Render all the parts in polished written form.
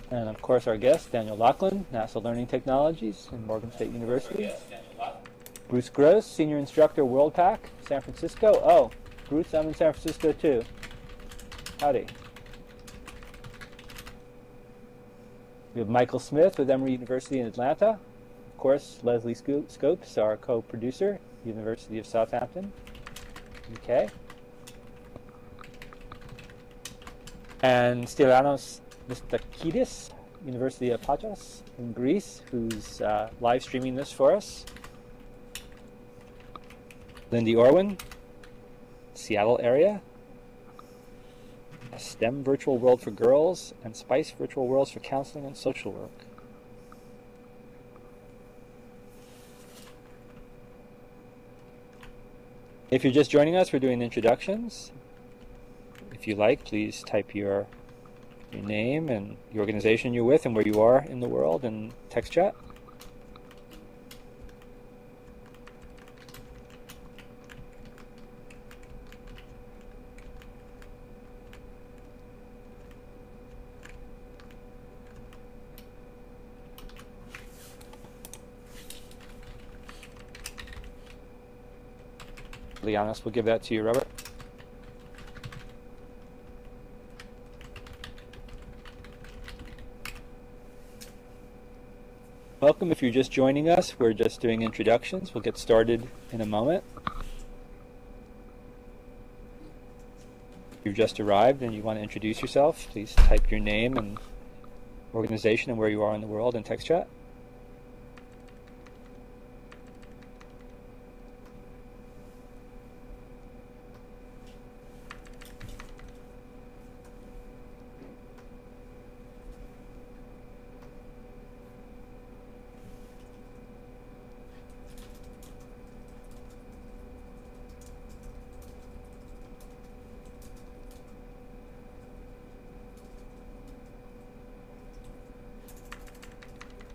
And of course our guest, Daniel Laughlin, NASA Learning Technologies in Morgan State University. Bruce Gross, Senior Instructor, WorldPAC, San Francisco. Oh, Bruce, I'm in San Francisco too. Howdy. We have Michael Smith with Emory University in Atlanta. Of course, Leslie Scopes, our co-producer, University of Southampton, UK. And Stylianos Mistakidis, University of Patras in Greece, who's live streaming this for us. Lindy Orwin, Seattle area. A STEM virtual world for girls, and SPICE virtual worlds for counseling and social work. If you're just joining us, we're doing introductions. If you like, please type your name and the organization you're with and where you are in the world in text chat. Lianas will give that to you, Robert. Welcome if you're just joining us. We're just doing introductions. We'll get started in a moment. If you've just arrived and you want to introduce yourself, please type your name and organization and where you are in the world in text chat.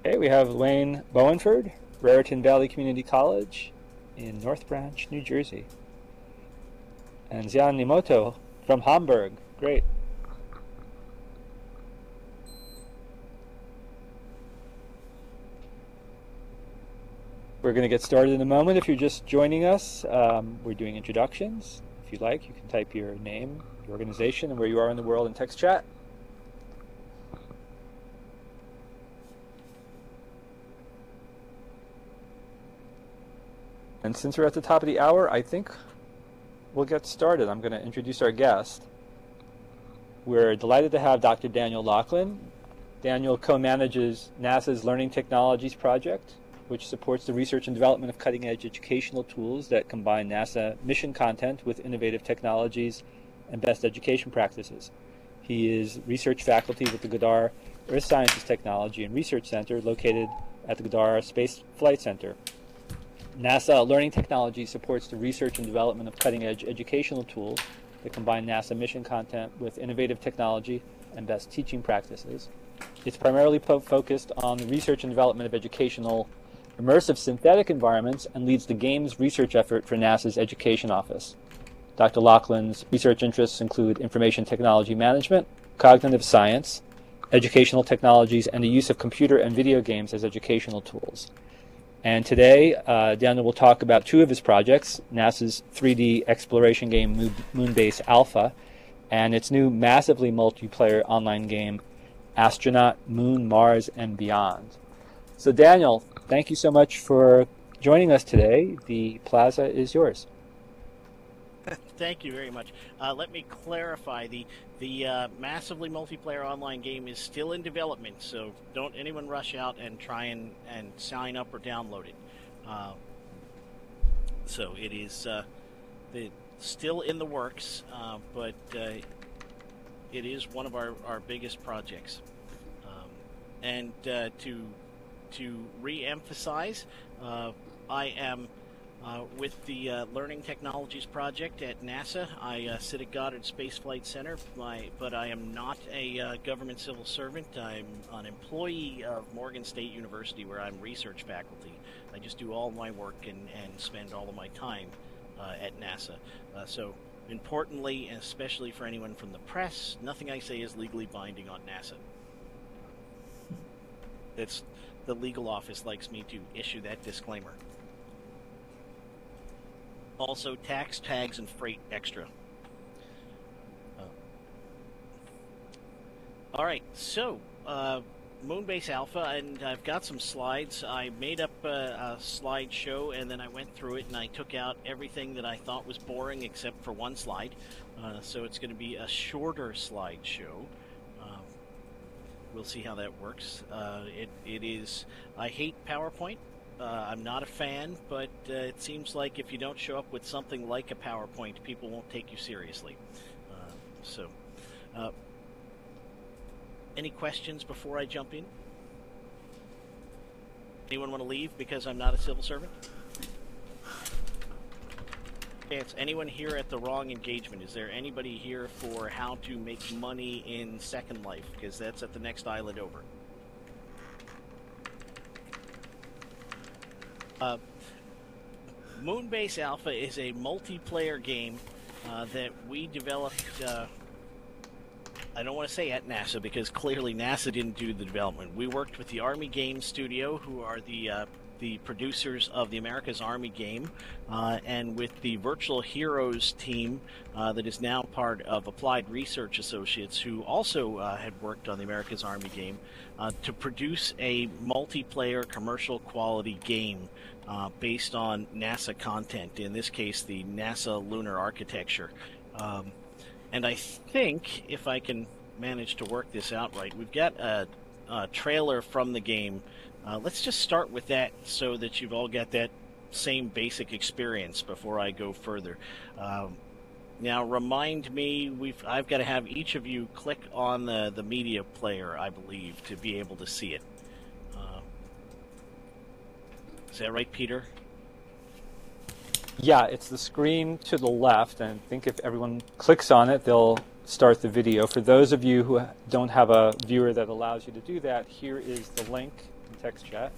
Okay, we have Wayne Bowenford, Raritan Valley Community College in North Branch, New Jersey. And Xian Nimoto from Hamburg. Great. We're going to get started in a moment. If you're just joining us, we're doing introductions. If you'd like, you can type your name, your organization, and where you are in the world in text chat. And since we're at the top of the hour, I think we'll get started. I'm going to introduce our guest. We're delighted to have Dr. Daniel Laughlin. Daniel co-manages NASA's Learning Technologies project, which supports the research and development of cutting-edge educational tools that combine NASA mission content with innovative technologies and best education practices. He is research faculty with the Goddard Earth Sciences Technology and Research Center located at the Goddard Space Flight Center. NASA Learning Technology supports the research and development of cutting-edge educational tools that combine NASA mission content with innovative technology and best teaching practices. It's primarily focused on the research and development of educational immersive synthetic environments and leads the games research effort for NASA's Education Office. Dr. Laughlin's research interests include information technology management, cognitive science, educational technologies, and the use of computer and video games as educational tools. And today, Daniel will talk about two of his projects, NASA's 3D exploration game Moonbase Alpha and its new massively multiplayer online game, Astronaut, Moon, Mars, and Beyond. So Daniel, thank you so much for joining us today. The plaza is yours. Thank you very much. Let me clarify, the massively multiplayer online game is still in development, so don't anyone rush out and try and sign up or download it. So it is still in the works, but it is one of our biggest projects. And to re-emphasize, I am with the Learning Technologies project at NASA. I sit at Goddard Space Flight Center, but I am not a government civil servant. I'm an employee of Morgan State University, where I'm research faculty. I just do all my work and spend all of my time at NASA. So importantly, and especially for anyone from the press, nothing I say is legally binding on NASA. It's the legal office likes me to issue that disclaimer. Also, tax, tags, and freight extra. All right, so Moonbase Alpha, and I've got some slides. I made up a slideshow, and then I went through it, and I took out everything that I thought was boring except for one slide. So it's going to be a shorter slideshow. We'll see how that works. It is. I hate PowerPoint. I'm not a fan, but it seems like if you don't show up with something like a PowerPoint, people won't take you seriously. Any questions before I jump in? Anyone want to leave because I'm not a civil servant? Okay, it's anyone here at the wrong engagement. Is there anybody here for how to make money in Second Life? Because that's at the next island over. Moonbase Alpha is a multiplayer game that we developed. I don't want to say at NASA because clearly NASA didn't do the development. We worked with the Army Games Studio, who are the producers of the America's Army game, and with the Virtual Heroes team that is now part of Applied Research Associates, who also had worked on the America's Army game, to produce a multiplayer commercial quality game based on NASA content, in this case the NASA lunar architecture. And I think, if I can manage to work this out right, we've got a trailer from the game. Let's just start with that so that you've all got that same basic experience before I go further. Now, remind me, I've got to have each of you click on the media player, I believe, to be able to see it. Is that right, Peter? Yeah, it's the screen to the left, and I think if everyone clicks on it, they'll start the video. For those of you who don't have a viewer that allows you to do that, here is the link in text chat.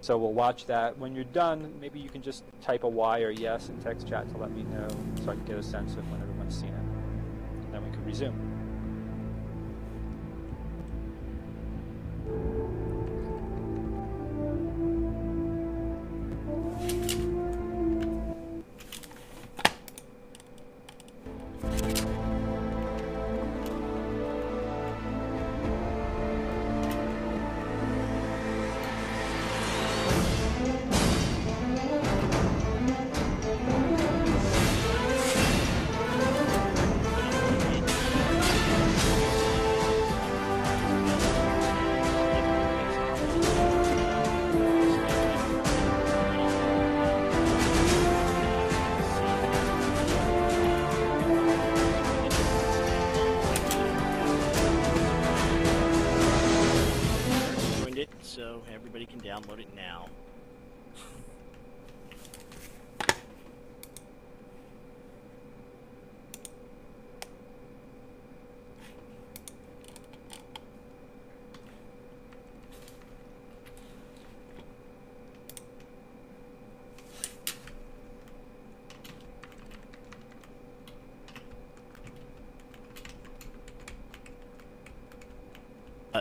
So we'll watch that. When you're done, maybe you can just type a Y or yes in text chat to let me know so I can get a sense of when everyone's seen it. And then we can resume. So everybody can download it now.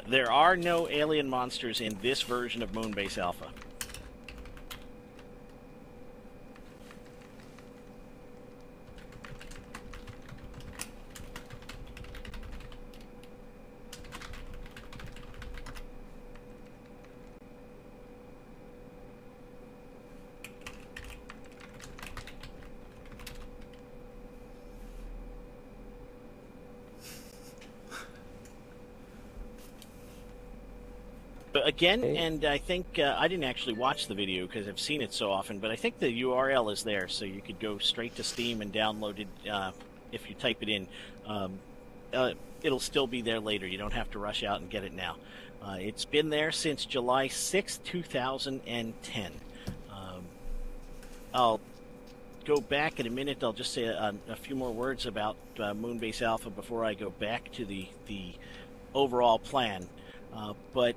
There are no alien monsters in this version of Moonbase Alpha. But again, and I think I didn't actually watch the video because I've seen it so often, but I think the URL is there, so you could go straight to Steam and download it if you type it in. It'll still be there later. You don't have to rush out and get it now. It's been there since July 6, 2010. I'll go back in a minute. I'll just say a few more words about Moonbase Alpha before I go back to the overall plan. But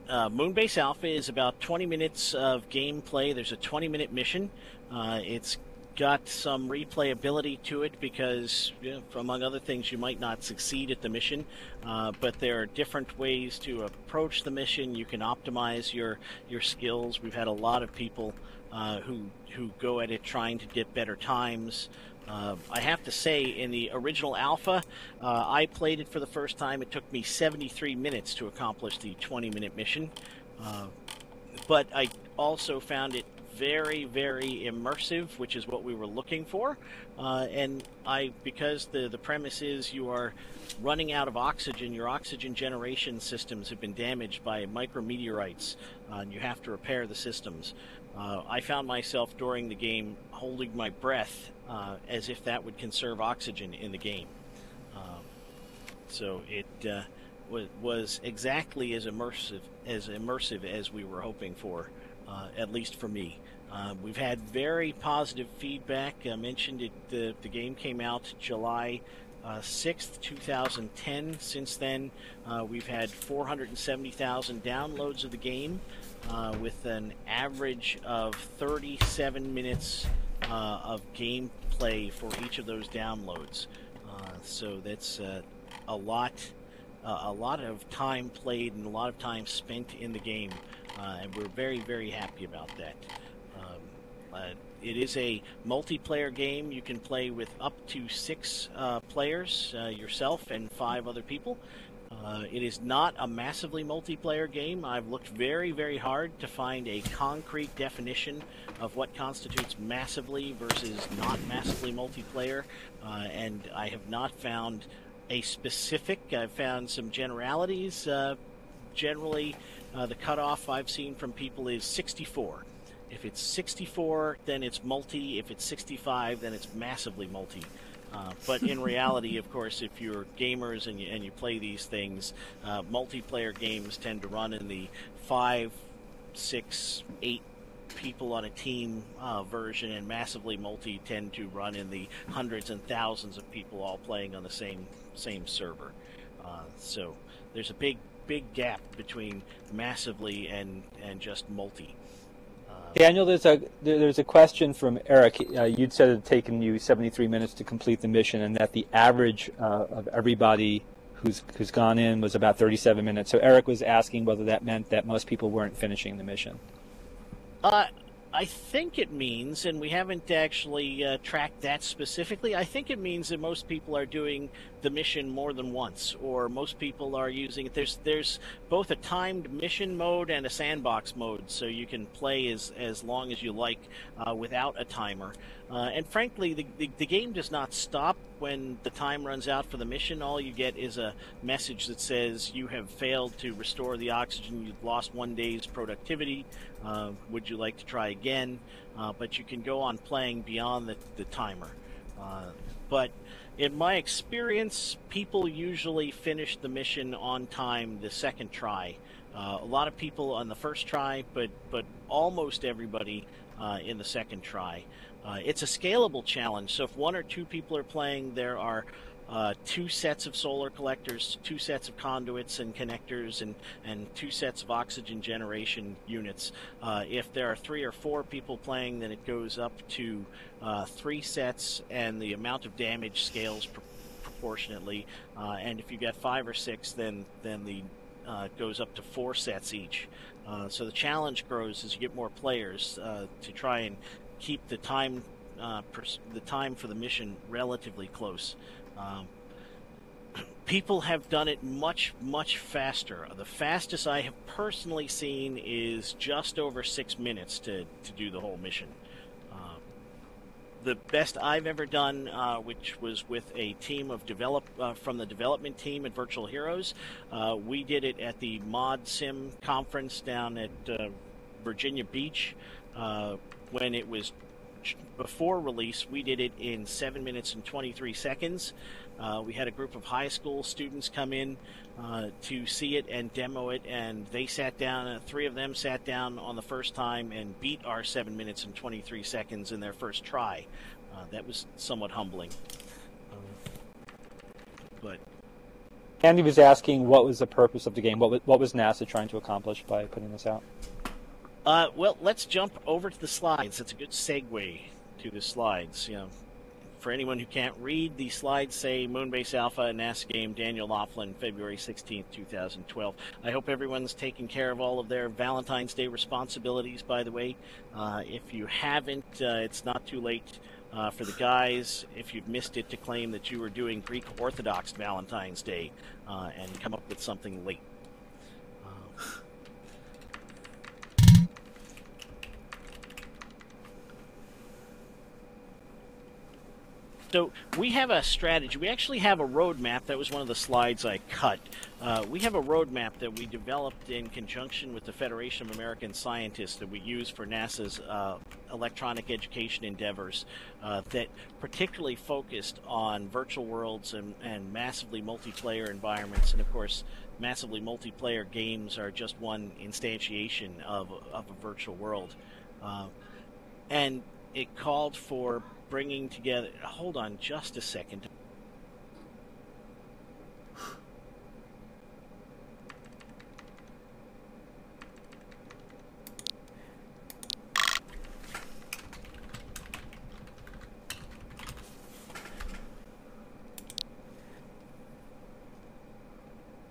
Moonbase Alpha is about 20 minutes of gameplay. There's a 20-minute mission. It's got some replayability to it because, among other things, you might not succeed at the mission, but there are different ways to approach the mission. You can optimize your skills. We've had a lot of people who go at it trying to get better times. I have to say, in the original alpha, I played it for the first time. It took me 73 minutes to accomplish the 20-minute mission, but I also found it very, very immersive, which is what we were looking for. And because the premise is you are running out of oxygen, your oxygen generation systems have been damaged by micrometeorites, and you have to repair the systems. I found myself during the game holding my breath as if that would conserve oxygen in the game. So it was exactly as immersive as we were hoping for, at least for me. We've had very positive feedback. I mentioned it. The game came out July 6th, 2010. Since then, we've had 470,000 downloads of the game, with an average of 37 minutes of gameplay for each of those downloads. So that's a lot of time played and a lot of time spent in the game, and we're very, very happy about that. It is a multiplayer game. You can play with up to 6 players, yourself and 5 other people. It is not a massively multiplayer game. I've looked very, very hard to find a concrete definition of what constitutes massively versus not massively multiplayer, and I have not found a specific. I've found some generalities. Generally, the cutoff I've seen from people is 64. If it's 64, then it's multi. If it's 65, then it's massively multi. But in reality, of course, if you're gamers and you play these things, multiplayer games tend to run in the 5, 6, 8 people on a team version, and massively multi tend to run in the hundreds and thousands of people all playing on the same server. So there's a big gap between massively and just multi. Daniel, there's a question from Eric. You'd said it had taken you 73 minutes to complete the mission, and that the average of everybody who's gone in was about 37 minutes. So Eric was asking whether that meant that most people weren't finishing the mission. I think it means, and we haven't actually tracked that specifically, I think it means that most people are doing the mission more than once, or most people are using it. There's both a timed mission mode and a sandbox mode, so you can play as long as you like without a timer. And frankly, the game does not stop when the time runs out for the mission. All you get is a message that says you have failed to restore the oxygen, you've lost 1 day's productivity, would you like to try again? But you can go on playing beyond the timer. But in my experience, people usually finish the mission on time the second try. A lot of people on the first try, but almost everybody in the second try. It's a scalable challenge, so if 1 or 2 people are playing, there are 2 sets of solar collectors, 2 sets of conduits and connectors, and 2 sets of oxygen generation units. If there are 3 or 4 people playing, then it goes up to 3 sets, and the amount of damage scales proportionately. And if you get 5 or 6, then the goes up to 4 sets each. So the challenge grows as you get more players to try and keep the time for the mission relatively close. People have done it much, much faster. The fastest I have personally seen is just over 6 minutes to do the whole mission. The best I've ever done, which was with a team of from the development team at Virtual Heroes, we did it at the Mod Sim conference down at Virginia Beach. When it was before release, we did it in 7 minutes and 23 seconds. We had a group of high school students come in to see it and demo it, and they sat down, 3 of them sat down on the first time and beat our 7 minutes and 23 seconds in their first try. That was somewhat humbling. But Andy was asking what was the purpose of the game. What was NASA trying to accomplish by putting this out? Well, let's jump over to the slides. That's a good segue, to the slides. For anyone who can't read, the slides say Moonbase Alpha, NASA game, Daniel Laughlin, February 16th, 2012. I hope everyone's taking care of all of their Valentine's Day responsibilities, by the way. If you haven't, it's not too late for the guys, if you've missed it, to claim that you were doing Greek Orthodox Valentine's Day and come up with something late. So we have a strategy. We actually have a roadmap. That was one of the slides I cut. We have a roadmap that we developed in conjunction with the Federation of American Scientists that we use for NASA's electronic education endeavors that particularly focused on virtual worlds and massively multiplayer environments. And of course, massively multiplayer games are just one instantiation of a virtual world. And it called for bringing together... Hold on just a second.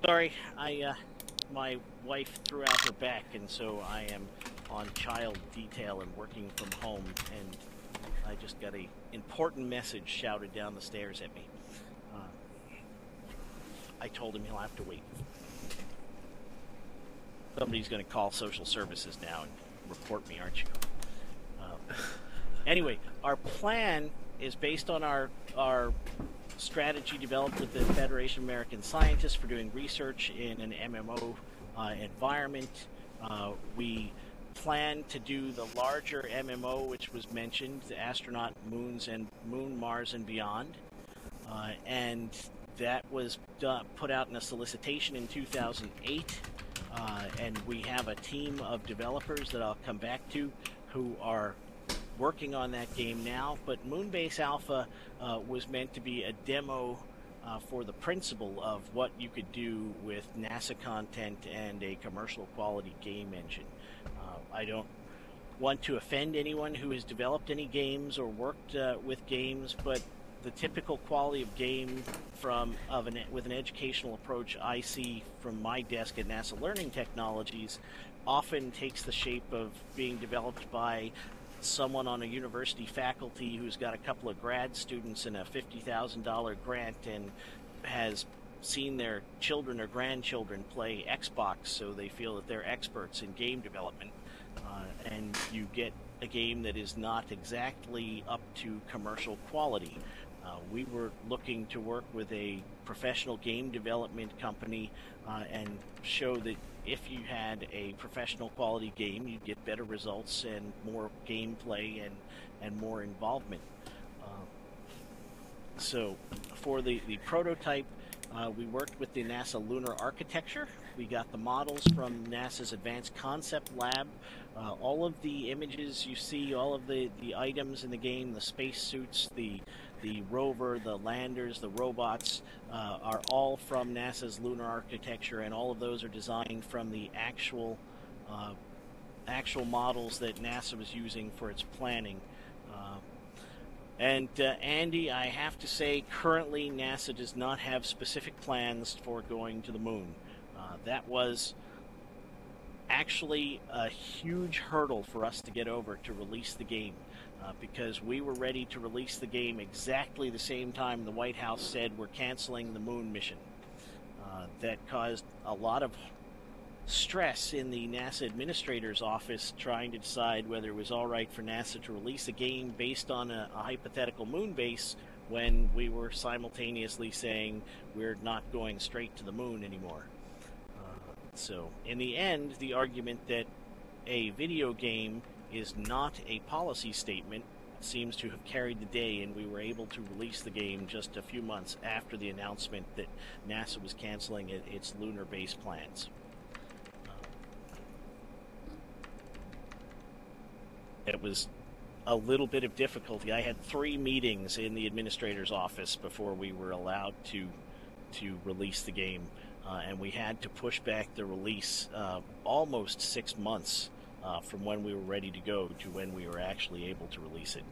Sorry, my wife threw out her back, and so I am on child detail and working from home, and I just got an important message shouted down the stairs at me. I told him he'll have to wait. Somebody's going to call social services now and report me, aren't you? Anyway, our plan is based on our strategy developed with the Federation of American Scientists for doing research in an MMO environment. We plan to do the larger MMO, which was mentioned, the Astronaut, Moon, Mars, and Beyond. And that was put out in a solicitation in 2008. And we have a team of developers that I'll come back to who are working on that game now. But Moonbase Alpha was meant to be a demo for the principle of what you could do with NASA content and a commercial quality game engine. I don't want to offend anyone who has developed any games or worked with games, but the typical quality of game with an educational approach I see from my desk at NASA Learning Technologies often takes the shape of being developed by someone on a university faculty who's got a couple of grad students and a $50,000 grant and has seen their children or grandchildren play Xbox, so they feel that they're experts in game development. And you get a game that is not exactly up to commercial quality. We were looking to work with a professional game development company and show that if you had a professional quality game, you'd get better results and more gameplay and more involvement. So for the prototype, we worked with the NASA Lunar Architecture. We got the models from NASA's Advanced Concept Lab. All of the images you see, all of the items in the game, the spacesuits, the rover, the landers, the robots, are all from NASA's Lunar Architecture, and all of those are designed from the actual models that NASA was using for its planning. Andy, I have to say, currently NASA does not have specific plans for going to the moon. That was actually a huge hurdle for us to get over to release the game, because we were ready to release the game exactly the same time the White House said we're canceling the moon mission. That caused a lot of stress in the NASA administrator's office trying to decide whether it was all right for NASA to release a game based on a hypothetical moon base when we were simultaneously saying we're not going straight to the moon anymore. So in the end, the argument that a video game is not a policy statement seems to have carried the day, and we were able to release the game just a few months after the announcement that NASA was canceling its lunar base plans. It was a little bit of difficulty. I had 3 meetings in the administrator's office before we were allowed to release the game, and we had to push back the release almost 6 months from when we were ready to go to when we were actually able to release it.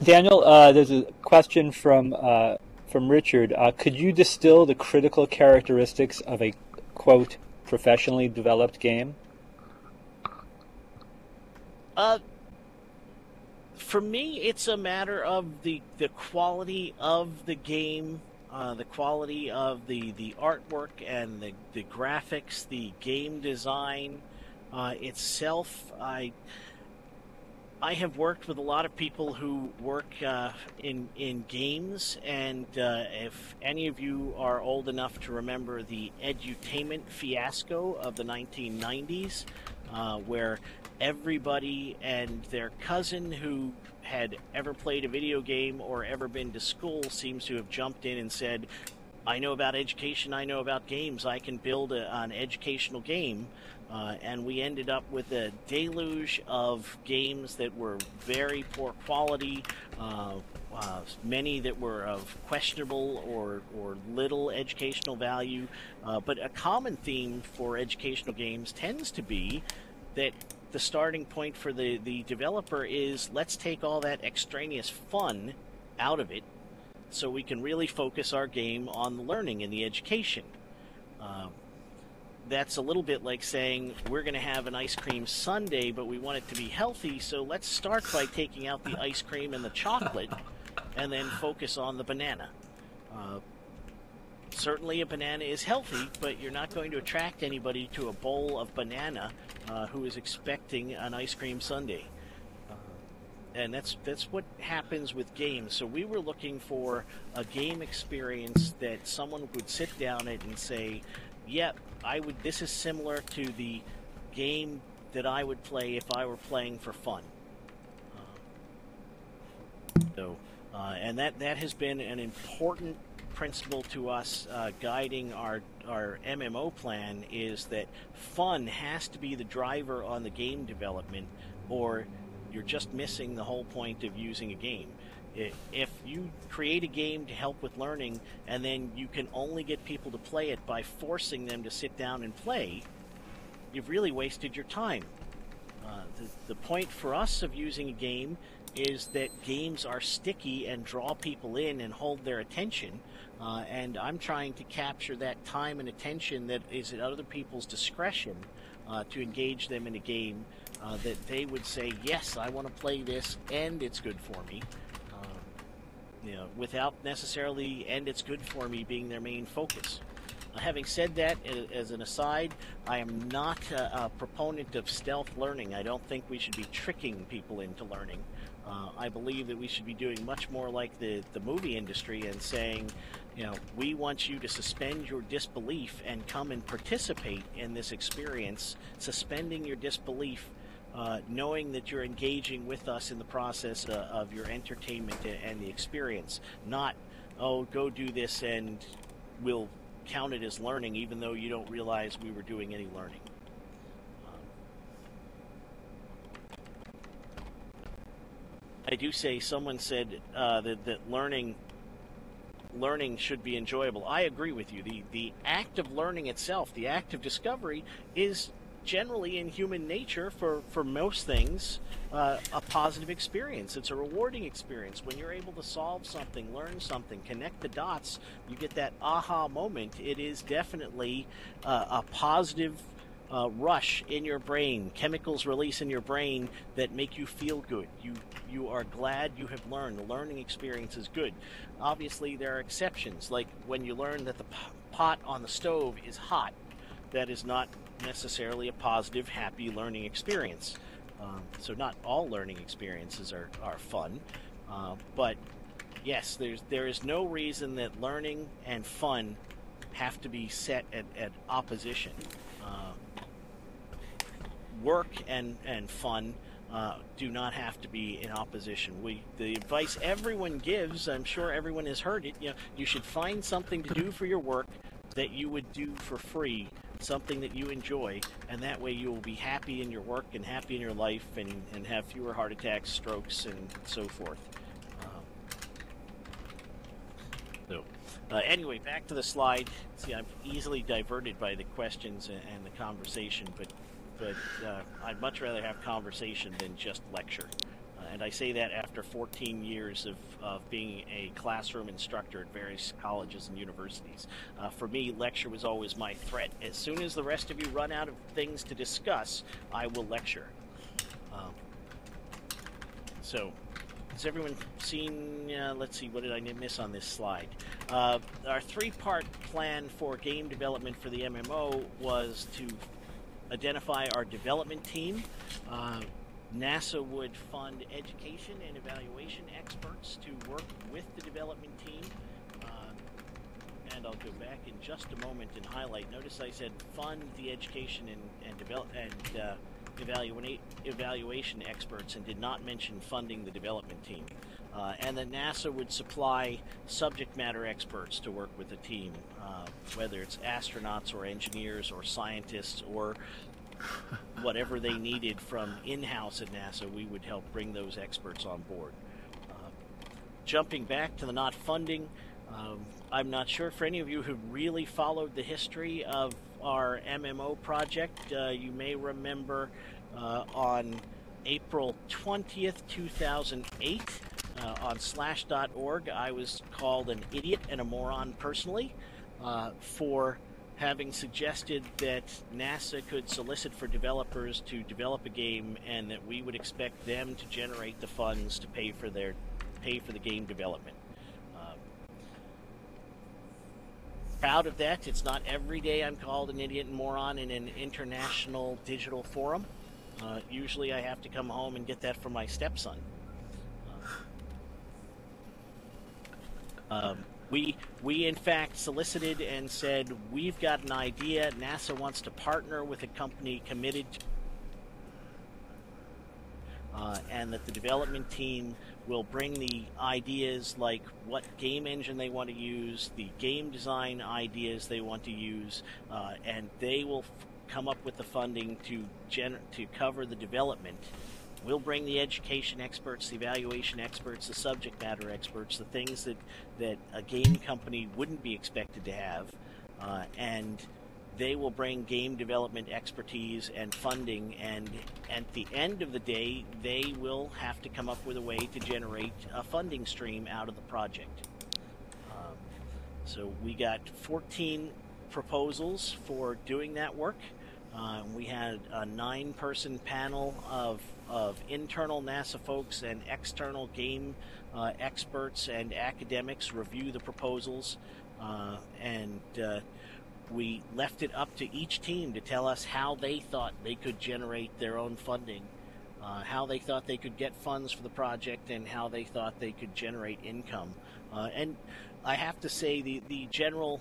Daniel, there's a question from Richard. Could you distill the critical characteristics of a, quote, professionally developed game? For me, it's a matter of the quality of the game, the quality of the artwork and the graphics, the game design itself. I have worked with a lot of people who work in games, and if any of you are old enough to remember the edutainment fiasco of the 1990s, where everybody and their cousin who had ever played a video game or ever been to school seems to have jumped in and said, I know about education, I know about games, I can build an educational game. And we ended up with a deluge of games that were very poor quality, many that were of questionable or little educational value. But a common theme for educational games tends to be that the starting point for the developer is, let's take all that extraneous fun out of it so we can really focus our game on the learning and the education. That's a little bit like saying, we're going to have an ice cream sundae, but we want it to be healthy, so let's start by taking out the ice cream and the chocolate and then focus on the banana. Certainly a banana is healthy, but you're not going to attract anybody to a bowl of banana who is expecting an ice cream sundae. And that's what happens with games. So we were looking for a game experience that someone would sit down at and say, yep, this is similar to the game that I would play if I were playing for fun. And that has been an important principle to us guiding our MMO plan, is that fun has to be the driver on the game development, or you're just missing the whole point of using a game. If you create a game to help with learning and then you can only get people to play it by forcing them to sit down and play, you've really wasted your time. The point for us of using a game is that games are sticky and draw people in and hold their attention, and I'm trying to capture that time and attention that is at other people's discretion to engage them in a game that they would say, yes, I want to play this and it's good for me. Without necessarily "and it's good for me" being their main focus. Having said that, as an aside, I am not a proponent of stealth learning. I don't think we should be tricking people into learning. I believe that we should be doing much more like the movie industry and saying, we want you to suspend your disbelief and come and participate in this experience, suspending your disbelief, knowing that you're engaging with us in the process of your entertainment and the experience. Not, oh, go do this and we'll count it as learning, even though you don't realize we were doing any learning. I do say, someone said that learning should be enjoyable. I agree with you. The act of learning itself, the act of discovery, is generally in human nature for most things a positive experience. It's a rewarding experience. When you're able to solve something, learn something, connect the dots, you get that aha moment. It is definitely a positive rush in your brain. Chemicals release in your brain that make you feel good. You are glad you have learned. The learning experience is good. Obviously, there are exceptions, like when you learn that the pot on the stove is hot. That is not necessarily a positive, happy learning experience. So not all learning experiences are fun. But yes, there is no reason that learning and fun have to be set at opposition. Work and fun do not have to be in opposition. The advice everyone gives, I'm sure everyone has heard it, you should find something to do for your work that you would do for free, something that you enjoy, and that way you will be happy in your work and happy in your life and have fewer heart attacks, strokes, and so forth. Anyway, back to the slide. See, I'm easily diverted by the questions and the conversation, but I'd much rather have conversation than just lecture. And I say that after 14 years of being a classroom instructor at various colleges and universities. For me, lecture was always my threat. As soon as the rest of you run out of things to discuss, I will lecture. So, has everyone seen, let's see, what did I miss on this slide? Our three-part plan for game development for the MMO was to identify our development team. NASA would fund education and evaluation experts to work with the development team. And I'll go back in just a moment and highlight. Notice I said fund the education and evaluation experts, and did not mention funding the development team. And then NASA would supply subject matter experts to work with the team, whether it's astronauts or engineers or scientists or whatever they needed from in-house at NASA. We would help bring those experts on board. Jumping back to the not funding, I'm not sure for any of you who really followed the history of our MMO project. You may remember on April 20th, 2008, on slash.org, I was called an idiot and a moron personally for having suggested that NASA could solicit for developers to develop a game, and that we would expect them to generate the funds to pay for the game development. Proud of that. It's not every day I'm called an idiot and moron in an international digital forum. Usually I have to come home and get that from my stepson. We in fact solicited and said, we've got an idea. NASA wants to partner with a company committed to and that the development team will bring the ideas like what game engine they want to use, the game design ideas they want to use, and they will come up with the funding to cover the development. We'll bring the education experts, the evaluation experts, the subject matter experts, the things that a game company wouldn't be expected to have, and they will bring game development expertise and funding, and at the end of the day, they will have to come up with a way to generate a funding stream out of the project. So we got 14 proposals for doing that work. We had a 9-person panel of internal NASA folks and external game experts and academics review the proposals, and we left it up to each team to tell us how they thought they could generate their own funding, how they thought they could get funds for the project, and how they thought they could generate income. And I have to say the general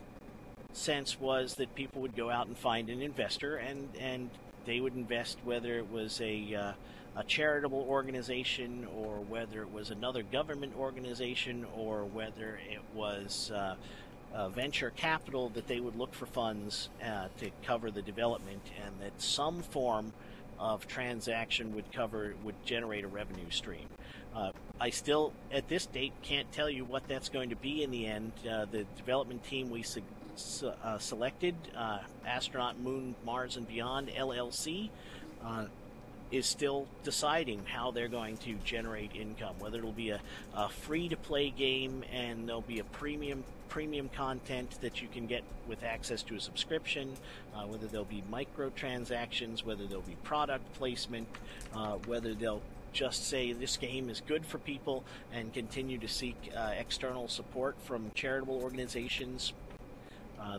sense was that people would go out and find an investor, and they would invest, whether it was a charitable organization, or whether it was another government organization, or whether it was venture capital, that they would look for funds to cover the development, and that some form of transaction would generate a revenue stream. I still, at this date, can't tell you what that's going to be in the end. The development team we selected, Astronaut, Moon, Mars, and Beyond, LLC, is still deciding how they're going to generate income, whether it'll be a free-to-play game and there'll be a premium content that you can get with access to a subscription, whether there'll be microtransactions, whether there'll be product placement, whether they'll just say this game is good for people and continue to seek external support from charitable organizations.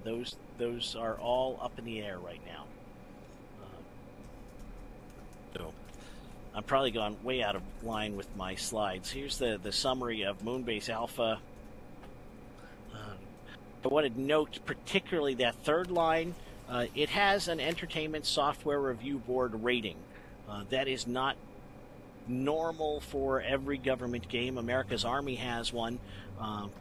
Those are all up in the air right now. So I'm probably gone way out of line with my slides. Here's the summary of Moonbase Alpha. I want to note particularly that third line. It has an Entertainment Software Review Board rating. That is not normal for every government game. America's Army has one,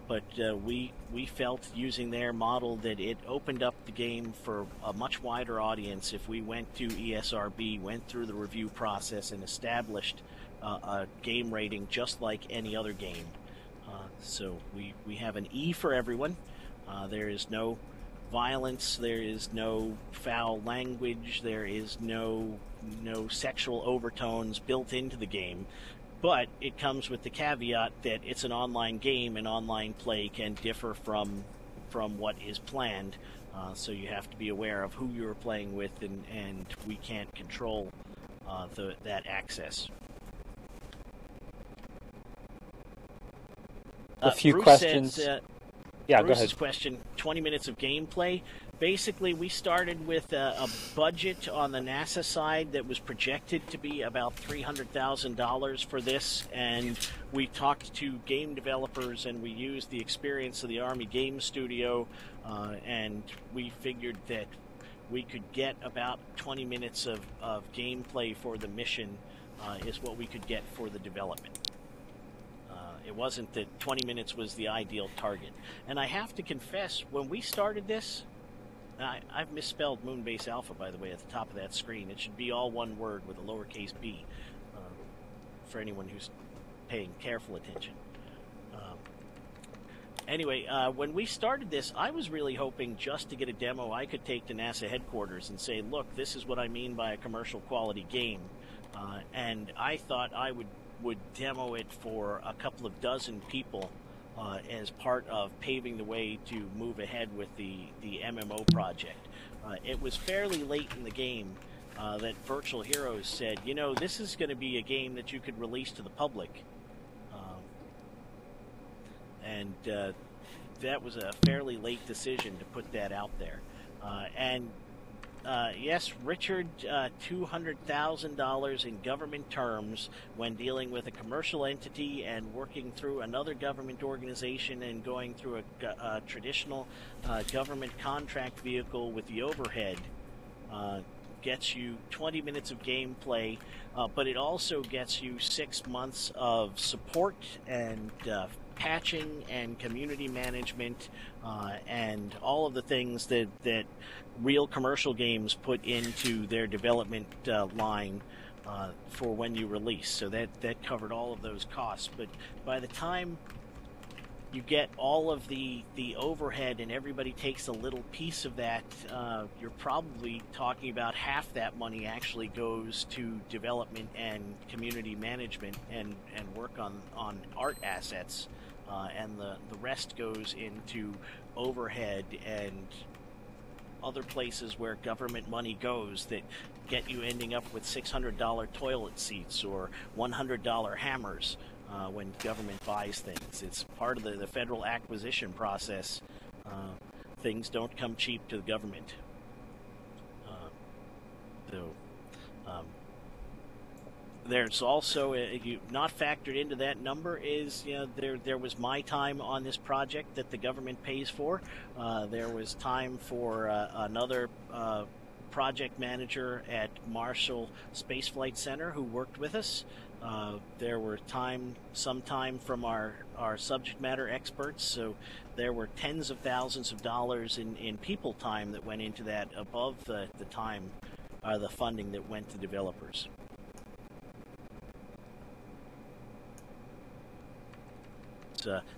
but we felt, using their model, that it opened up the game for a much wider audience if we went to ESRB, went through the review process, and established a game rating just like any other game. So we have an E for everyone. There is no violence, there is no foul language, there is no sexual overtones built into the game. but it comes with the caveat that it's an online game, and online play can differ from what is planned. So you have to be aware of who you're playing with, and we can't control that access. A few Bruce questions. Said, yeah, Bruce's go ahead. question, 20 minutes of gameplay. Basically, we started with a budget on the NASA side that was projected to be about $300,000 for this, and we talked to game developers, and we used the experience of the Army Game Studio, and we figured that we could get about 20 minutes of gameplay for the mission is what we could get for the development. It wasn't that 20 minutes was the ideal target. And I have to confess, when we started this, I've misspelled Moonbase Alpha, by the way, at the top of that screen. It should be all one word with a lowercase b, for anyone who's paying careful attention. Anyway, when we started this, I was really hoping just to get a demo I could take to NASA headquarters and say, look, this is what I mean by a commercial quality game. And I thought I would demo it for a couple of dozen people as part of paving the way to move ahead with the MMO project. It was fairly late in the game that Virtual Heroes said, you know, this is going to be a game that you could release to the public. And that was a fairly late decision to put that out there. Yes, Richard, $200,000 in government terms when dealing with a commercial entity and working through another government organization and going through a traditional government contract vehicle with the overhead gets you 20 minutes of gameplay, but it also gets you 6 months of support and patching and community management and all of the things that real commercial games put into their development line for when you release. So that covered all of those costs. But by the time you get all of the overhead and everybody takes a little piece of that, you're probably talking about half that money actually goes to development and community management and work on art assets. And the rest goes into overhead and other places where government money goes that get you ending up with $600 toilet seats or $100 hammers when government buys things. It's part of the federal acquisition process. Things don't come cheap to the government. There's also not factored into that number is, you know, there was my time on this project that the government pays for. There was time for another project manager at Marshall Space Flight Center who worked with us. There were some time from our subject matter experts. So there were tens of thousands of dollars in people time that went into that above the time, the funding that went to developers.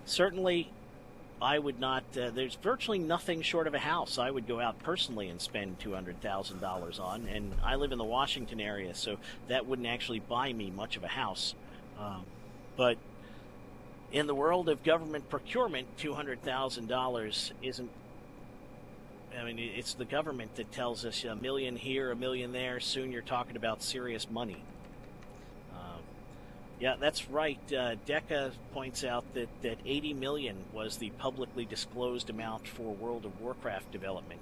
Certainly, I would not. There's virtually nothing short of a house I would go out personally and spend $200,000 on, and I live in the Washington area, so that wouldn't actually buy me much of a house. But in the world of government procurement, $200,000 isn't. I mean, it's the government that tells us $1 million here, $1 million there. Soon you're talking about serious money. Yeah, that's right. DECA points out that 80 million was the publicly disclosed amount for World of Warcraft development.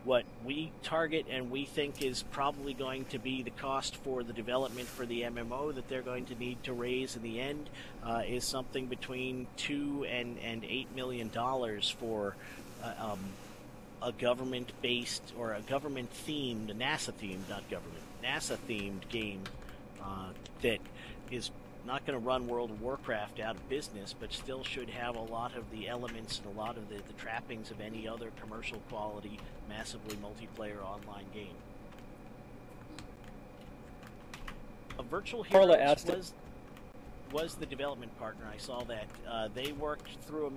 What we target and we think is probably going to be the cost for the development for the MMO that they're going to need to raise in the end is something between $2 and $8 million for a government-based or a government-themed, NASA-themed, not government, NASA-themed game that is not going to run World of Warcraft out of business, but still should have a lot of the elements and a lot of the trappings of any other commercial quality, massively multiplayer online game. A Virtual Heroes was the development partner. I saw that. They worked through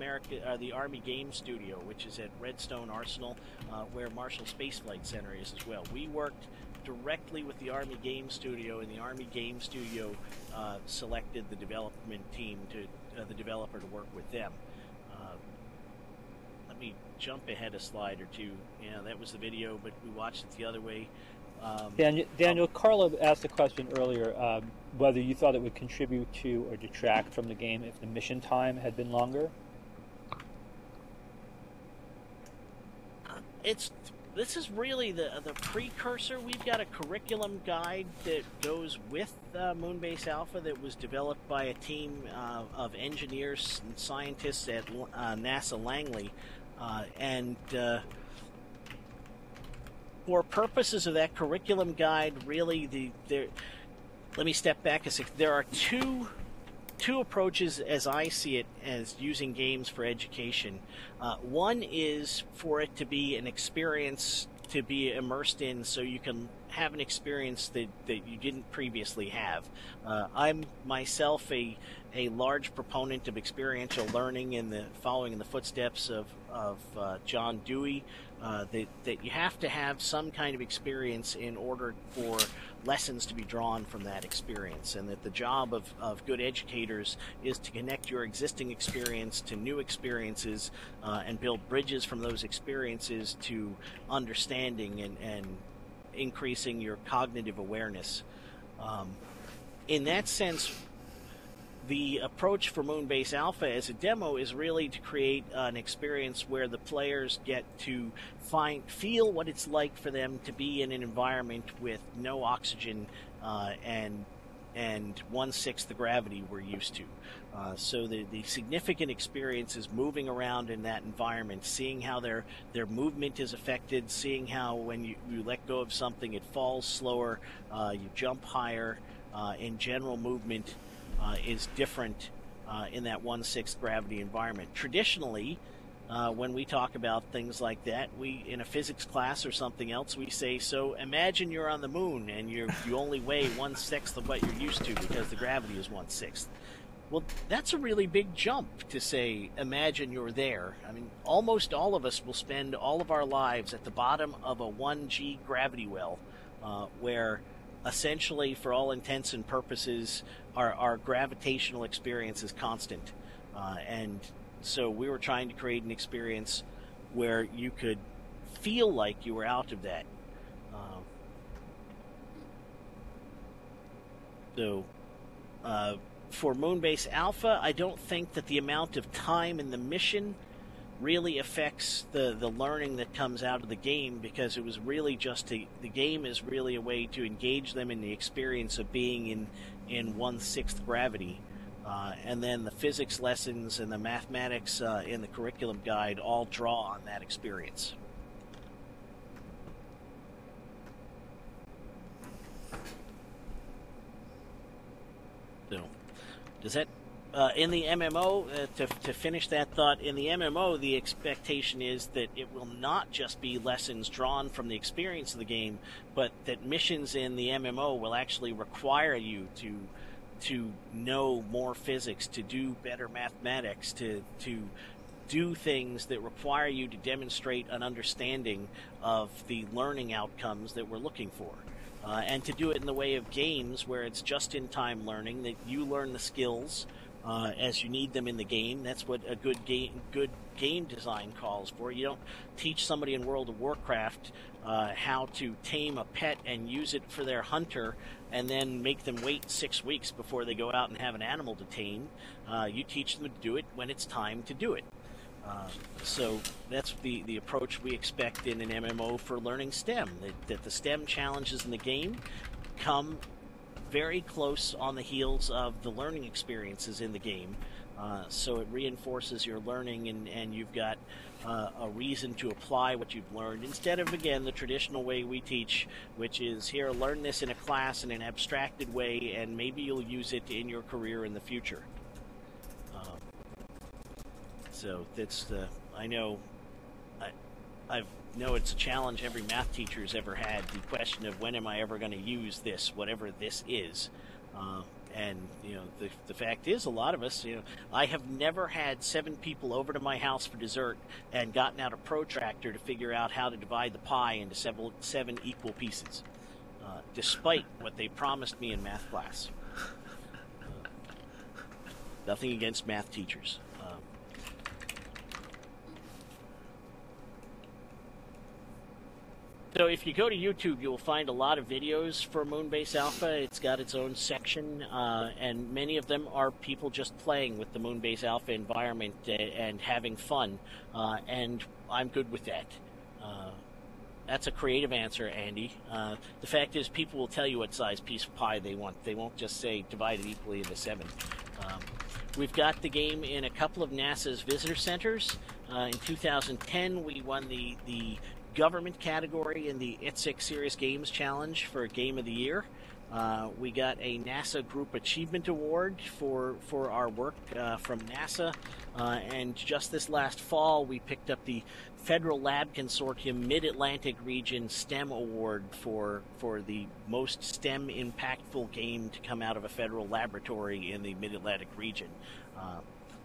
the Army Game Studio, which is at Redstone Arsenal, where Marshall Space Flight Center is as well. We worked directly with the Army Game Studio, and the Army Game Studio selected the development team the developer to work with them. Let me jump ahead a slide or two. Yeah, that was the video, but we watched it the other way. Daniel, Carla asked a question earlier, whether you thought it would contribute to or detract from the game if the mission time had been longer. This is really the precursor. We've got a curriculum guide that goes with Moonbase Alpha that was developed by a team of engineers and scientists at NASA Langley, and for purposes of that curriculum guide, really let me step back a second. There are two approaches as I see it as using games for education. One is for it to be an experience to be immersed in, so you can have an experience that you didn't previously have. I'm myself a large proponent of experiential learning following in the footsteps of John Dewey, that you have to have some kind of experience in order for lessons to be drawn from that experience, and that the job of good educators is to connect your existing experience to new experiences and build bridges from those experiences to understanding and increasing your cognitive awareness. In that sense, the approach for Moonbase Alpha as a demo is really to create an experience where the players get to feel what it's like for them to be in an environment with no oxygen and 1/6 the gravity we're used to. So the significant experience is moving around in that environment, seeing how their movement is affected, seeing how when you let go of something it falls slower, you jump higher, in general movement is different in that 1/6 gravity environment. Traditionally, when we talk about things like that, we in a physics class or something else, we say, so imagine you're on the moon and you only weigh 1/6 of what you're used to because the gravity is 1/6. Well, that's a really big jump to say, imagine you're there. I mean, almost all of us will spend all of our lives at the bottom of a 1G gravity well, where essentially, for all intents and purposes, our gravitational experience is constant. And so we were trying to create an experience where you could feel like you were out of that. For Moonbase Alpha, I don't think that the amount of time in the mission really affects the learning that comes out of the game, because it was really just the game is really a way to engage them in the experience of being in 1/6 gravity, and then the physics lessons and the mathematics in the curriculum guide all draw on that experience. So, does that in the MMO, to finish that thought, in the MMO, the expectation is that it will not just be lessons drawn from the experience of the game, but that missions in the MMO will actually require you to know more physics, to do better mathematics, to do things that require you to demonstrate an understanding of the learning outcomes that we're looking for. And to do it in the way of games, where it's just-in-time learning, that you learn the skills as you need them in the game. That's what a good game design calls for. You don't teach somebody in World of Warcraft how to tame a pet and use it for their hunter, and then make them wait 6 weeks before they go out and have an animal to tame. You teach them to do it when it's time to do it. So that's the approach we expect in an MMO for learning STEM, that the STEM challenges in the game come very close on the heels of the learning experiences in the game. So it reinforces your learning, and you've got a reason to apply what you've learned, instead of, again, the traditional way we teach, which is, here, learn this in a class in an abstracted way, and maybe you'll use it in your career in the future. So that's I know it's a challenge every math teacher's ever had, the question of, when am I ever going to use this, whatever this is. And the fact is, a lot of us, I have never had 7 people over to my house for dessert and gotten out a protractor to figure out how to divide the pie into 7 equal pieces. despite what they promised me in math class. Nothing against math teachers. So if you go to YouTube, you'll find a lot of videos for Moonbase Alpha. It's got its own section, and many of them are people just playing with the Moonbase Alpha environment and having fun, and I'm good with that. That's a creative answer, Andy. The fact is, people will tell you what size piece of pie they want. They won't just say divide it equally into 7. We've got the game in a couple of NASA's visitor centers. In 2010, we won the government category in the ITSEC Serious Games Challenge for Game of the Year. We got a NASA Group Achievement Award for our work from NASA. And just this last fall, we picked up the Federal Lab Consortium Mid-Atlantic Region STEM Award for the most STEM impactful game to come out of a federal laboratory in the Mid-Atlantic region.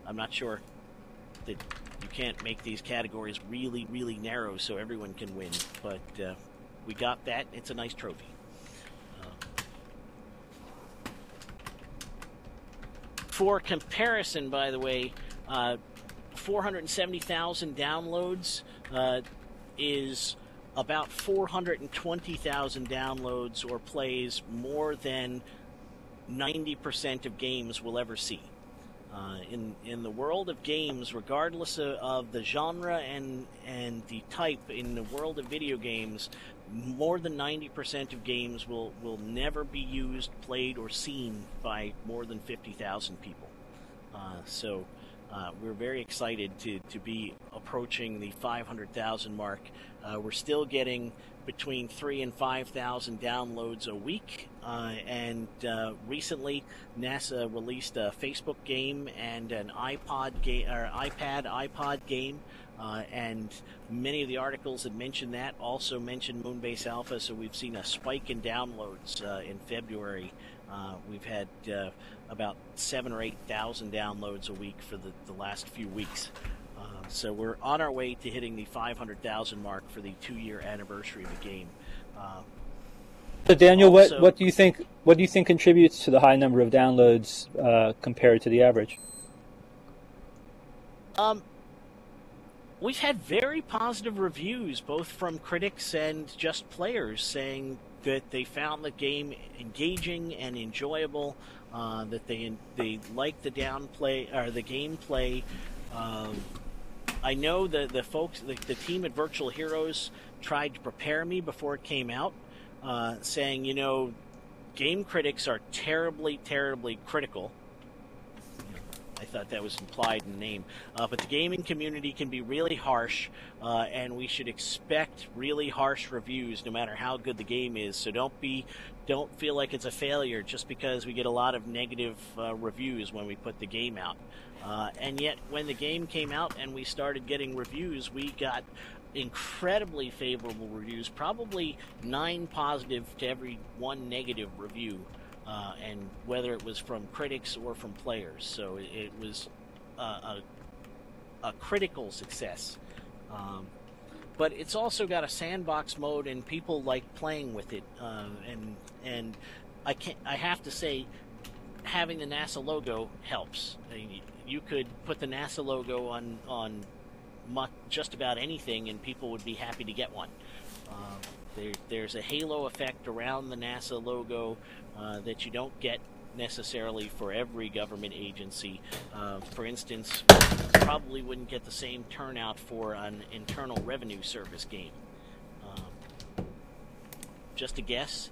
I'm not sure that you can't make these categories really, really narrow so everyone can win, but we got that. It's a nice trophy. For comparison, by the way, 470,000 downloads is about 420,000 downloads or plays more than 90% of games will ever see. In the world of games, regardless of the genre and the type, in the world of video games, more than 90% of games will never be used, played, or seen by more than 50,000 people. So we're very excited to be approaching the 500,000 mark. We're still getting between 3,000 and 5,000 downloads a week, and recently NASA released a Facebook game and an iPad iPod game, and many of the articles that mention that also mention Moonbase Alpha. So we've seen a spike in downloads in February. We've had about 7,000 or 8,000 downloads a week for the last few weeks. So we're on our way to hitting the 500,000 mark for the 2-year anniversary of the game. So Daniel, also, what do you think contributes to the high number of downloads compared to the average? We've had very positive reviews, both from critics and just players, saying that they found the game engaging and enjoyable, that they liked the gameplay. I know the folks, the team at Virtual Heroes tried to prepare me before it came out, saying, game critics are terribly, terribly critical. I thought that was implied in the name. But the gaming community can be really harsh, and we should expect really harsh reviews no matter how good the game is. So don't feel like it's a failure just because we get a lot of negative reviews when we put the game out. And yet, when the game came out and we started getting reviews, we got incredibly favorable reviews, probably 9 positive to every 1 negative review. And whether it was from critics or from players. So it was a critical success. But it's also got a sandbox mode, and people like playing with it. And I have to say, having the NASA logo helps. You could put the NASA logo on just about anything, and people would be happy to get one. There's a halo effect around the NASA logo that you don't get necessarily for every government agency. For instance, you probably wouldn't get the same turnout for an Internal Revenue Service game. Just a guess,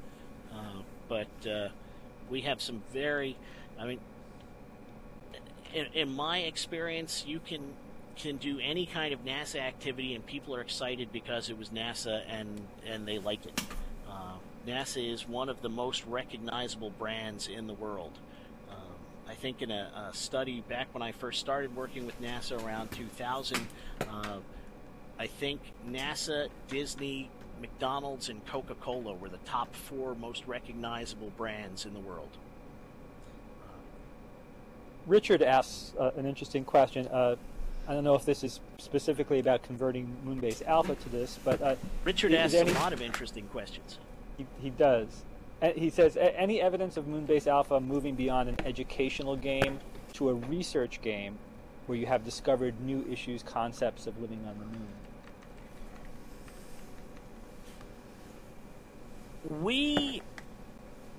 but we have some very, in my experience, you can do any kind of NASA activity and people are excited because it was NASA and they like it. NASA is one of the most recognizable brands in the world. I think in a study back when I first started working with NASA around 2000, I think NASA, Disney, McDonald's, and Coca-Cola were the top 4 most recognizable brands in the world. Richard asks an interesting question. I don't know if this is specifically about converting Moonbase Alpha to this, but Richard asks a lot of interesting questions. He does. He says, any evidence of Moonbase Alpha moving beyond an educational game to a research game where you have discovered new issues, concepts of living on the moon?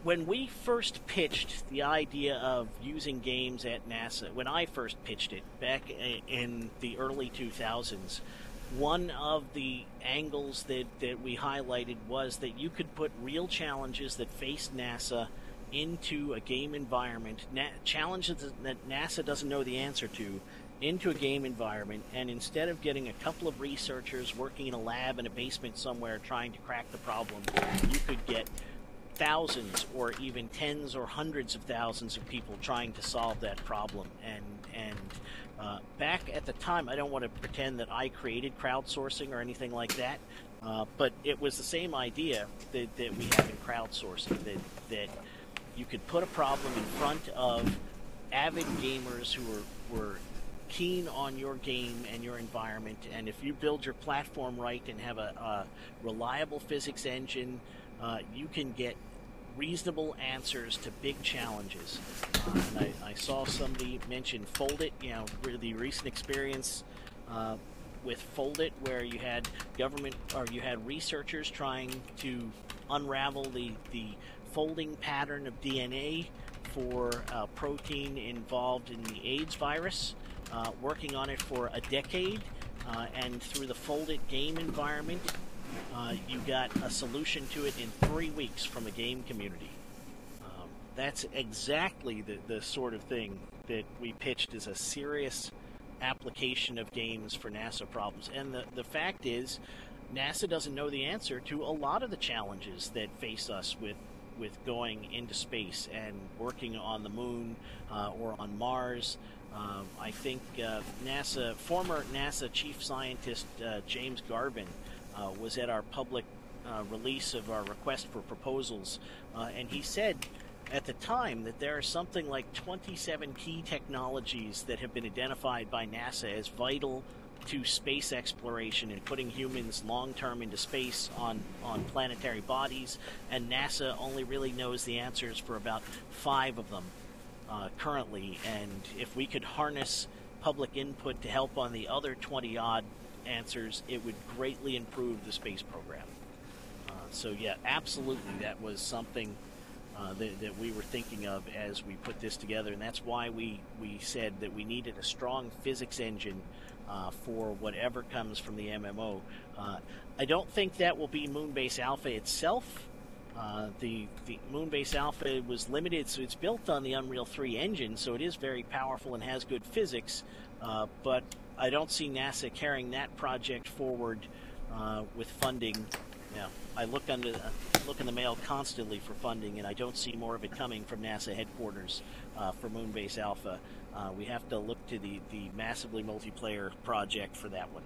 When we first pitched the idea of using games at NASA, when I first pitched it back in the early 2000s, one of the angles that we highlighted was that you could put real challenges that faced NASA into a game environment, challenges that NASA doesn't know the answer to, into a game environment, and instead of getting a couple of researchers working in a lab in a basement somewhere trying to crack the problem, you could get thousands or even tens or hundreds of thousands of people trying to solve that problem. And back at the time, I don't want to pretend that I created crowdsourcing or anything like that, but it was the same idea that we have in crowdsourcing, that you could put a problem in front of avid gamers who were keen on your game and your environment, and if you build your platform right and have a reliable physics engine, you can get reasonable answers to big challenges. And I saw somebody mention Foldit, the recent experience with Foldit, where you had you had researchers trying to unravel the folding pattern of DNA for a protein involved in the AIDS virus, working on it for a decade, and through the Foldit game environment, you got a solution to it in 3 weeks from a game community. That's exactly the sort of thing that we pitched as a serious application of games for NASA problems. And the fact is, NASA doesn't know the answer to a lot of the challenges that face us with going into space and working on the moon or on Mars. I think former NASA chief scientist James Garvin was at our public release of our request for proposals, and he said at the time that there are something like 27 key technologies that have been identified by NASA as vital to space exploration and putting humans long-term into space on planetary bodies, and NASA only really knows the answers for about 5 of them currently, and if we could harness public input to help on the other 20-odd answers, it would greatly improve the space program. So yeah, absolutely, that was something that we were thinking of as we put this together, and that's why we said that we needed a strong physics engine for whatever comes from the MMO. I don't think that will be Moonbase Alpha itself. The Moonbase Alpha was limited, so it's built on the Unreal 3 engine, so it is very powerful and has good physics, but I don't see NASA carrying that project forward with funding. I look in the mail constantly for funding, and I don't see more of it coming from NASA headquarters for Moonbase Alpha. We have to look to the massively multiplayer project for that one.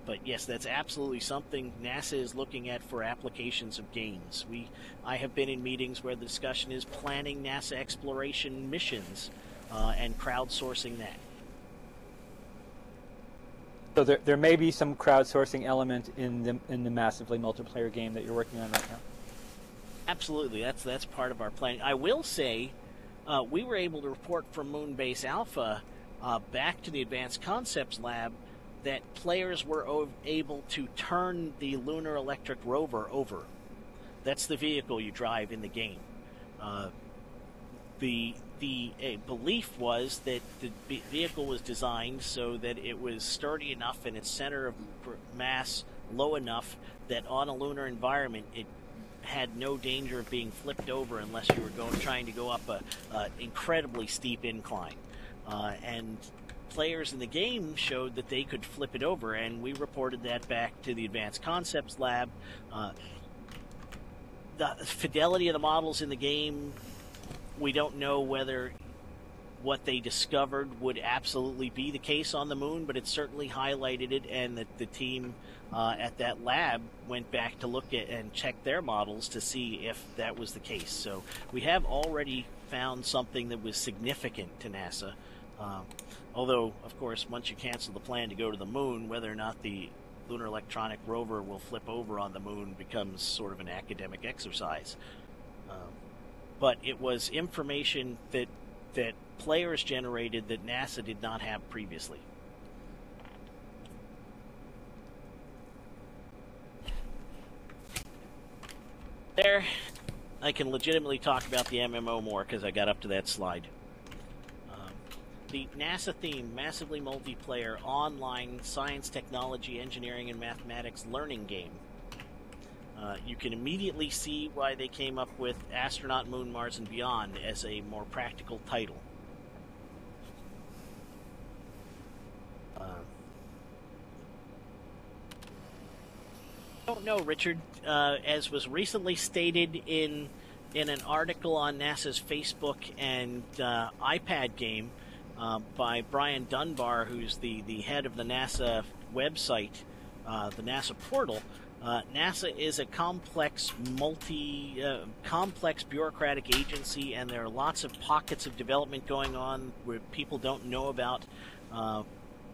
But yes, that's absolutely something NASA is looking at for applications of games. I have been in meetings where the discussion is planning NASA exploration missions and crowdsourcing that. So there may be some crowdsourcing element in the massively multiplayer game that you're working on right now. Absolutely, that's part of our planning. I will say, we were able to report from Moonbase Alpha back to the Advanced Concepts Lab that players were able to turn the Lunar Electric Rover over. That's the vehicle you drive in the game. The belief was that the vehicle was designed so that it was sturdy enough and its center of mass low enough that on a lunar environment it had no danger of being flipped over unless you were trying to go up a incredibly steep incline. And players in the game showed that they could flip it over, and we reported that back to the Advanced Concepts Lab. The fidelity of the models in the game, we don't know whether what they discovered would absolutely be the case on the moon, but it certainly highlighted it, and that the team at that lab went back to look at and check their models to see if that was the case. So we have already found something that was significant to NASA. Although, of course, once you cancel the plan to go to the moon, whether or not the lunar electronic rover will flip over on the moon becomes sort of an academic exercise. But it was information that players generated that NASA did not have previously. There, I can legitimately talk about the MMO more because I got up to that slide. The NASA theme, massively multiplayer, online science, technology, engineering, and mathematics learning game. You can immediately see why they came up with Astronaut, Moon, Mars, and Beyond as a more practical title. I don't know, Richard. As was recently stated in an article on NASA's Facebook and iPad game by Brian Dunbar, who's the head of the NASA website, the NASA portal, NASA is a complex, complex bureaucratic agency, and there are lots of pockets of development going on where people don't know about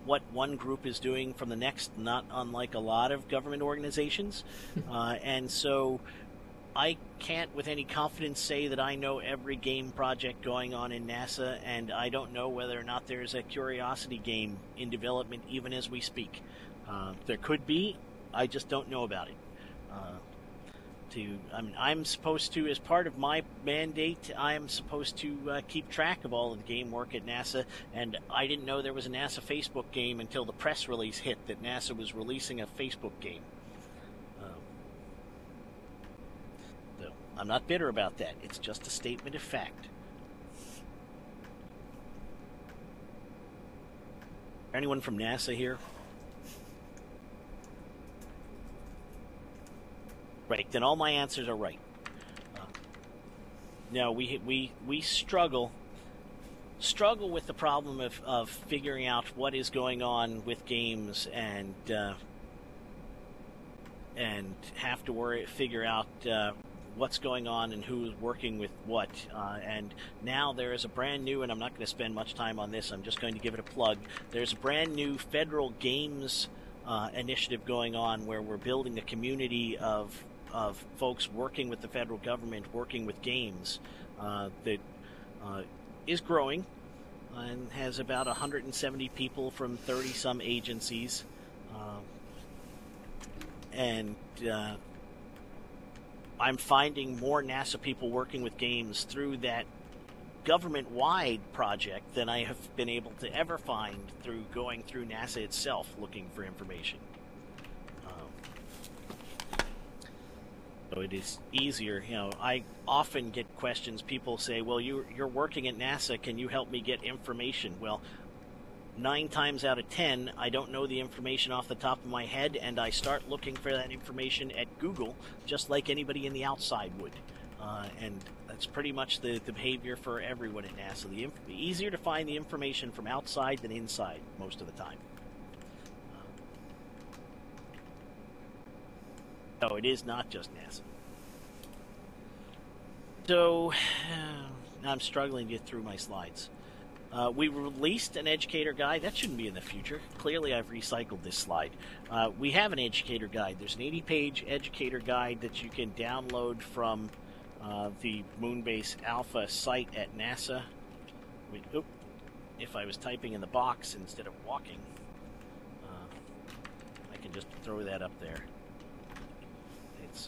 what one group is doing from the next, not unlike a lot of government organizations. And so I can't with any confidence say that I know every game project going on in NASA, and I don't know whether or not there's a Curiosity game in development even as we speak. There could be. I just don't know about it. I'm supposed to, as part of my mandate, I am supposed to keep track of all of the game work at NASA, and I didn't know there was a NASA Facebook game until the press release hit that NASA was releasing a Facebook game. So I'm not bitter about that. It's just a statement of fact. Anyone from NASA here? Right, then all my answers are right. No, we struggle with the problem of figuring out what is going on with games and have to figure out what's going on and who's working with what. And now there is a brand new, and I'm not going to spend much time on this, I'm just going to give it a plug. There's a brand new federal games initiative going on where we're building a community of folks working with the federal government, working with games, that is growing and has about 170 people from 30-some agencies. And I'm finding more NASA people working with games through that government-wide project than I have been able to ever find through going through NASA itself looking for information. So it is easier. You know, I often get questions. People say, well, you're working at NASA. Can you help me get information? Well, 9 times out of 10, I don't know the information off the top of my head, and I start looking for that information at Google, just like anybody in the outside would. And that's pretty much the behavior for everyone at NASA. Easier to find the information from outside than inside most of the time. No, it is not just NASA. So, I'm struggling to get through my slides. We released an educator guide. That shouldn't be in the future. Clearly, I've recycled this slide. We have an educator guide. There's an 80-page educator guide that you can download from the Moonbase Alpha site at NASA. If I was typing in the box instead of walking, I can just throw that up there. It's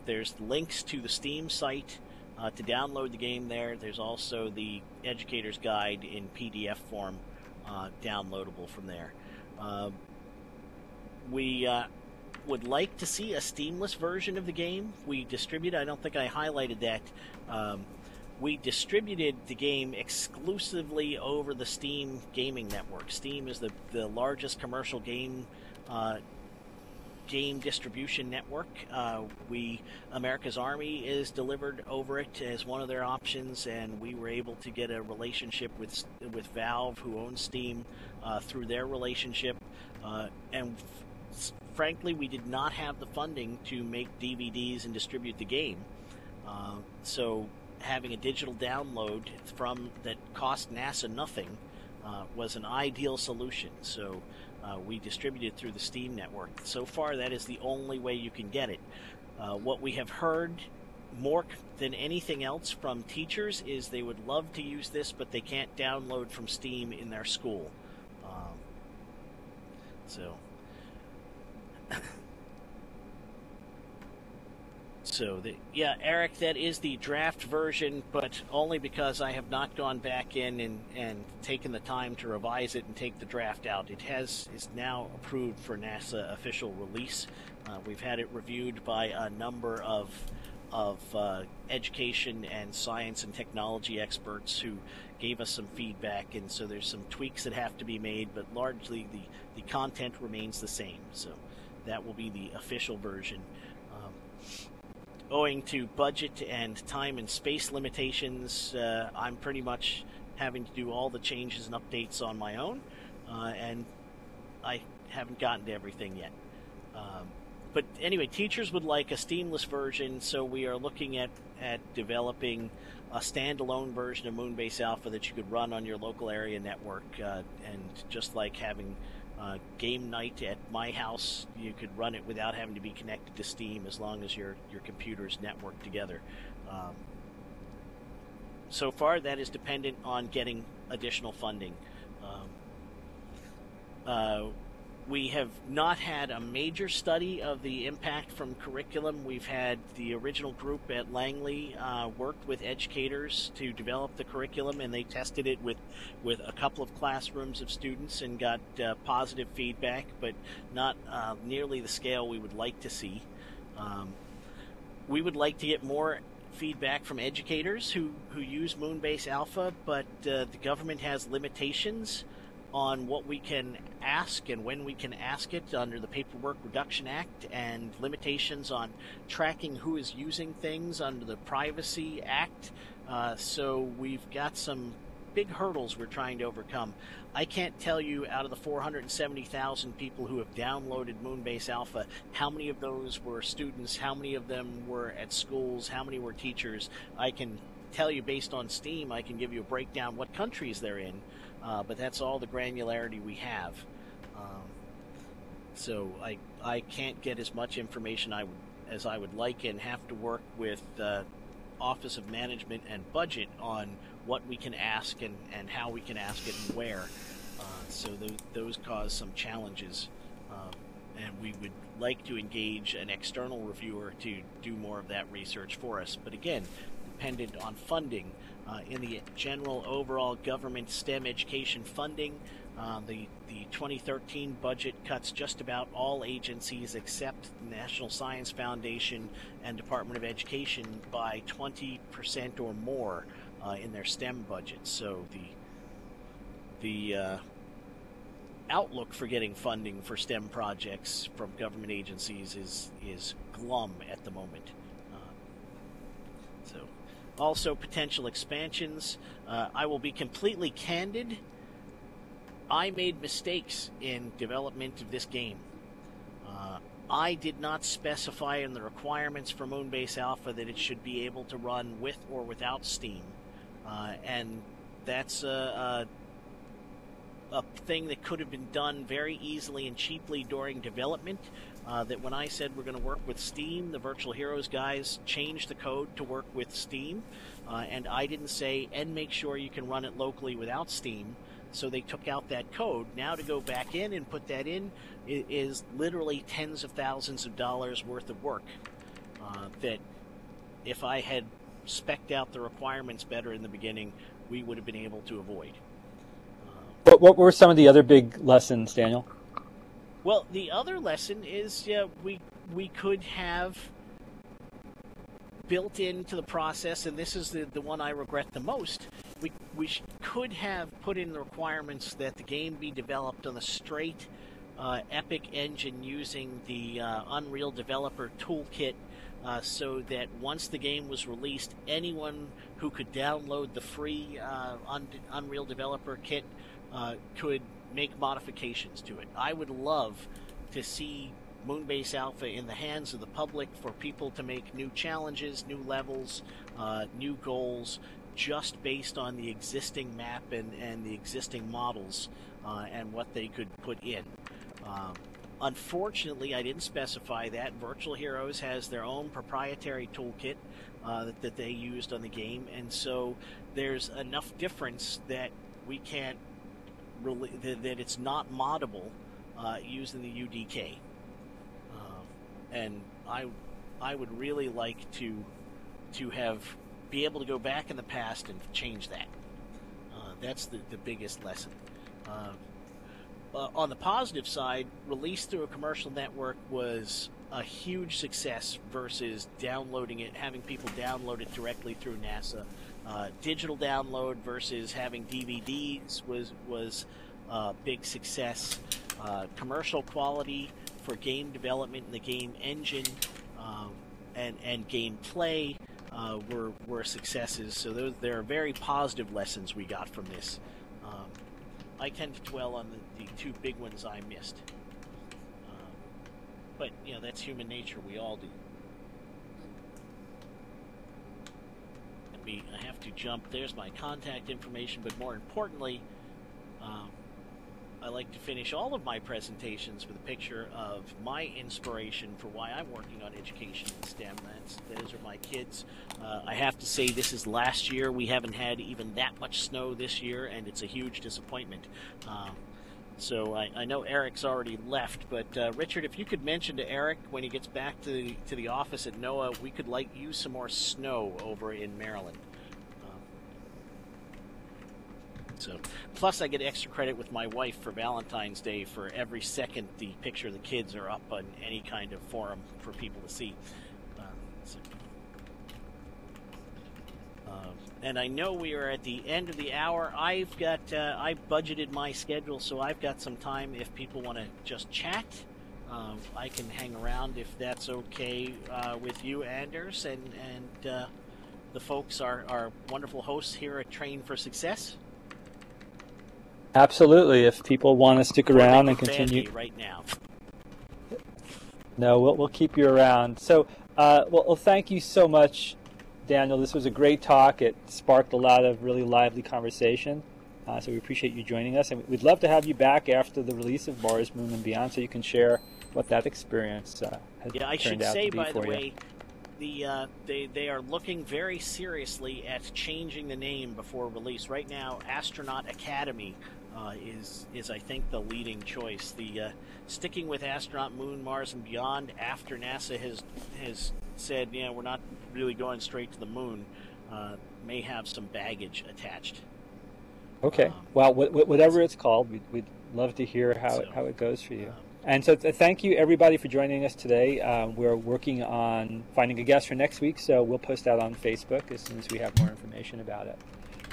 there's links to the Steam site to download the game there. There's also the educator's guide in PDF form downloadable from there. We would like to see a Steamless version of the game. We distribute, I don't think I highlighted that, we distributed the game exclusively over the Steam gaming network. Steam is the largest commercial game distribution network. America's Army is delivered over it as one of their options, and we were able to get a relationship with Valve, who owns Steam, through their relationship, and frankly, we did not have the funding to make DVDs and distribute the game. So having a digital download that cost NASA nothing was an ideal solution. So we distributed through the Steam network. So far, that is the only way you can get it. What we have heard more than anything else from teachers is they would love to use this, but they can't download from Steam in their school. Yeah, Eric, that is the draft version, but only because I have not gone back in and taken the time to revise it and take the draft out. Is now approved for NASA official release. We've had it reviewed by a number of education and science and technology experts who gave us some feedback, and so there's some tweaks that have to be made, but largely the content remains the same. So that will be the official version. Owing to budget and time and space limitations, I'm pretty much having to do all the changes and updates on my own, and I haven't gotten to everything yet. But anyway, teachers would like a Steamless version, so we are looking at developing a standalone version of Moonbase Alpha that you could run on your local area network, and just like having game night at my house, you could run it without having to be connected to Steam as long as your computers network together. So far, that is dependent on getting additional funding. We have not had a major study of the impact from curriculum. We've had the original group at Langley worked with educators to develop the curriculum, and they tested it with a couple of classrooms of students and got positive feedback, but not nearly the scale we would like to see. We would like to get more feedback from educators who use Moonbase Alpha, but the government has limitations on what we can ask and when we can ask it under the Paperwork Reduction Act, and limitations on tracking who is using things under the Privacy Act. So we've got some big hurdles we're trying to overcome. I can't tell you out of the 470,000 people who have downloaded Moonbase Alpha, how many of those were students, how many of them were at schools, how many were teachers. I can tell you based on Steam, I can give you a breakdown what countries they're in. But that's all the granularity we have. So I can't get as much information as I would like, and have to work with Office of Management and Budget on what we can ask and how we can ask it and where. So those cause some challenges. And we would like to engage an external reviewer to do more of that research for us. But again, dependent on funding. In the general overall government STEM education funding, the 2013 budget cuts just about all agencies except the National Science Foundation and Department of Education by 20% or more in their STEM budgets. So the outlook for getting funding for STEM projects from government agencies is glum at the moment. Also, potential expansions. I will be completely candid. I made mistakes in development of this game. I did not specify in the requirements for Moonbase Alpha that it should be able to run with or without Steam. And that's a thing that could have been done very easily and cheaply during development. That when I said we're going to work with Steam, the Virtual Heroes guys changed the code to work with Steam, and I didn't say, and make sure you can run it locally without Steam, so they took out that code. Now to go back in and put that in is literally tens of thousands of dollars worth of work that if I had spec'd out the requirements better in the beginning, we would have been able to avoid. What were some of the other big lessons, Daniel? Well, the other lesson is we could have built into the process, and this is the one I regret the most, we could have put in the requirements that the game be developed on a straight Epic engine using the Unreal Developer Toolkit, so that once the game was released, anyone who could download the free Unreal Developer Kit could make modifications to it. I would love to see Moonbase Alpha in the hands of the public, for people to make new challenges, new levels, new goals, just based on the existing map and the existing models and what they could put in. Unfortunately, I didn't specify that. Virtual Heroes has their own proprietary toolkit that they used on the game, and so there's enough difference that we can't really, that it's not moddable using the UDK. And I would really like to be able to go back in the past and change that. That's the biggest lesson. On the positive side, release through a commercial network was a huge success versus downloading it, having people download it directly through NASA. Digital download versus having DVDs was a big success. Commercial quality for game development and the game engine and gameplay were successes. So there are very positive lessons we got from this. I tend to dwell on the two big ones I missed. But, you know, that's human nature. We all do. I have to jump. There's my contact information, but more importantly, I like to finish all of my presentations with a picture of my inspiration for why I'm working on education in STEM. Those are my kids. I have to say, this is last year. We haven't had even that much snow this year, and it's a huge disappointment. So I know Eric's already left, but Richard, if you could mention to Eric when he gets back to the office at NOAA, we could use some more snow over in Maryland. So, plus I get extra credit with my wife for Valentine's Day for every second the picture of the kids are up on any kind of forum for people to see. And I know we are at the end of the hour. I've got I budgeted my schedule, so I've got some time if people want to just chat. I can hang around if that's okay with you, Anders, and the folks are wonderful hosts here at Train for Success. Absolutely. If people want to stick around and continue right now. No, we'll keep you around. So, well, thank you so much, Daniel. This was a great talk. It sparked a lot of really lively conversation. So we appreciate you joining us, and we'd love to have you back after the release of Mars, Moon, and Beyond, so you can share what that experience has turned out to be for you. Yeah, I should say, by the way, they are looking very seriously at changing the name before release. Right now, Astronaut Academy is I think the leading choice. The sticking with Astronaut, Moon, Mars, and Beyond after NASA has said, yeah, we're not really going straight to the moon, may have some baggage attached. Okay. Well, whatever it's called, we'd love to hear how it goes for you. And so thank you, everybody, for joining us today. We're working on finding a guest for next week, so we'll post that on Facebook as soon as we have more information about it.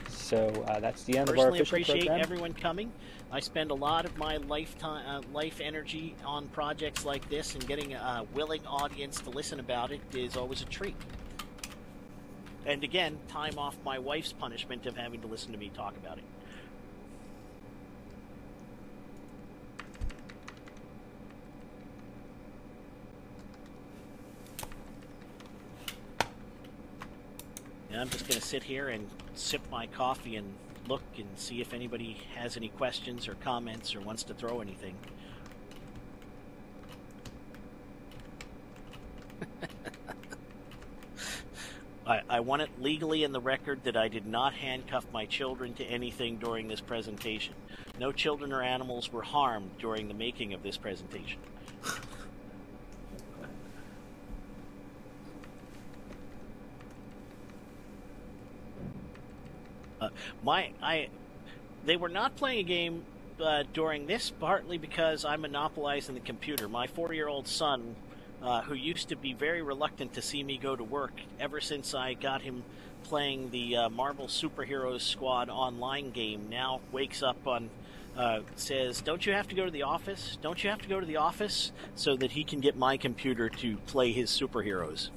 So that's the end of our official program. Personally appreciate everyone coming. I spend a lot of my life energy on projects like this, and getting a willing audience to listen about it is always a treat. And again, time off my wife's punishment of having to listen to me talk about it. And I'm just going to sit here and sip my coffee and look and see if anybody has any questions or comments or wants to throw anything. I want it legally in the record that I did not handcuff my children to anything during this presentation. No children or animals were harmed during the making of this presentation. They were not playing a game during this, partly because I'm monopolizing the computer. My 4-year-old son, who used to be very reluctant to see me go to work, ever since I got him playing the Marvel Superheroes Squad online game, now wakes up on, says, "Don't you have to go to the office? Don't you have to go to the office?" so that he can get my computer to play his superheroes.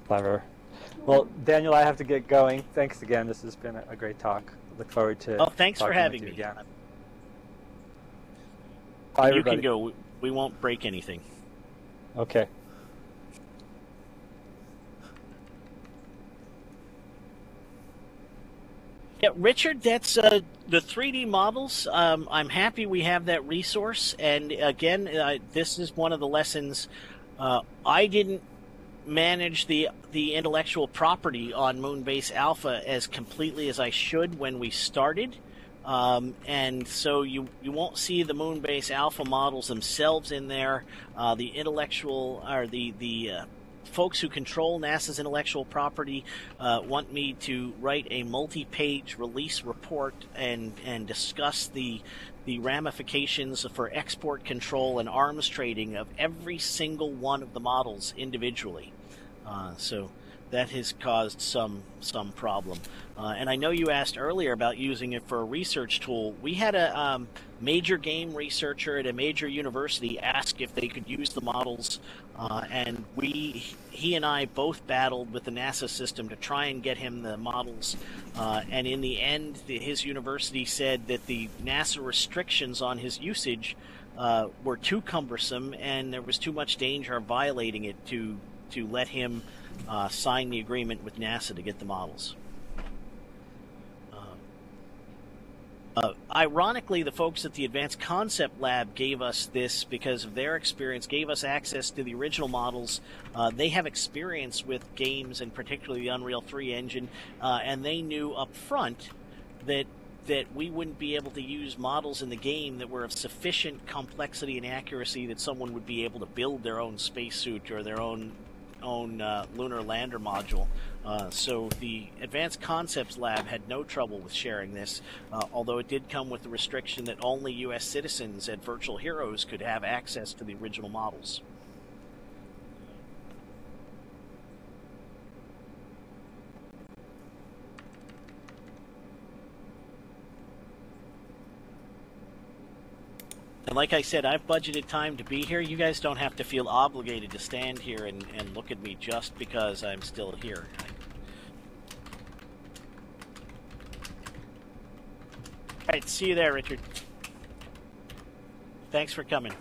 Clever. Well, Daniel, I have to get going. Thanks again. This has been a great talk. Look forward to thanks for having me again. Bye, You everybody. can go. We won't break anything. Okay. Yeah, Richard, that's the 3D models. I'm happy we have that resource. And again, this is one of the lessons. I didn't manage the intellectual property on Moonbase Alpha as completely as I should when we started. And so you won't see the Moonbase Alpha models themselves in there. The intellectual or the folks who control NASA's intellectual property want me to write a multi-page release report and discuss the ramifications for export control and arms trading of every single one of the models individually. So that has caused some problem. And I know you asked earlier about using it for a research tool. We had a major game researcher at a major university ask if they could use the models, and he and I both battled with the NASA system to try and get him the models. And in the end, his university said that the NASA restrictions on his usage were too cumbersome, and there was too much danger of violating it to let him sign the agreement with NASA to get the models. Ironically, the folks at the Advanced Concept Lab gave us this because of their experience, gave us access to the original models. They have experience with games, and particularly the Unreal 3 engine, and they knew up front that we wouldn't be able to use models in the game that were of sufficient complexity and accuracy that someone would be able to build their own spacesuit or their own lunar lander module. So the Advanced Concepts Lab had no trouble with sharing this, although it did come with the restriction that only U.S. citizens and virtual heroes could have access to the original models. And like I said, I've budgeted time to be here. You guys don't have to feel obligated to stand here and look at me just because I'm still here. All right, see you there, Richard. Thanks for coming.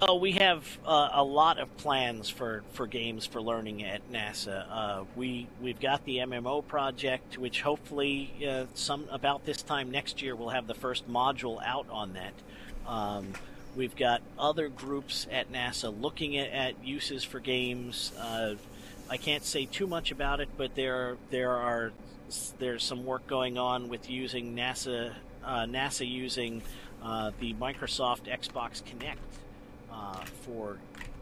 Oh, we have a lot of plans for games for learning at NASA. We've got the MMO project, which hopefully about this time next year we'll have the first module out on that. We've got other groups at NASA looking at uses for games. I can't say too much about it, but there's some work going on with using NASA using the Microsoft Xbox Kinect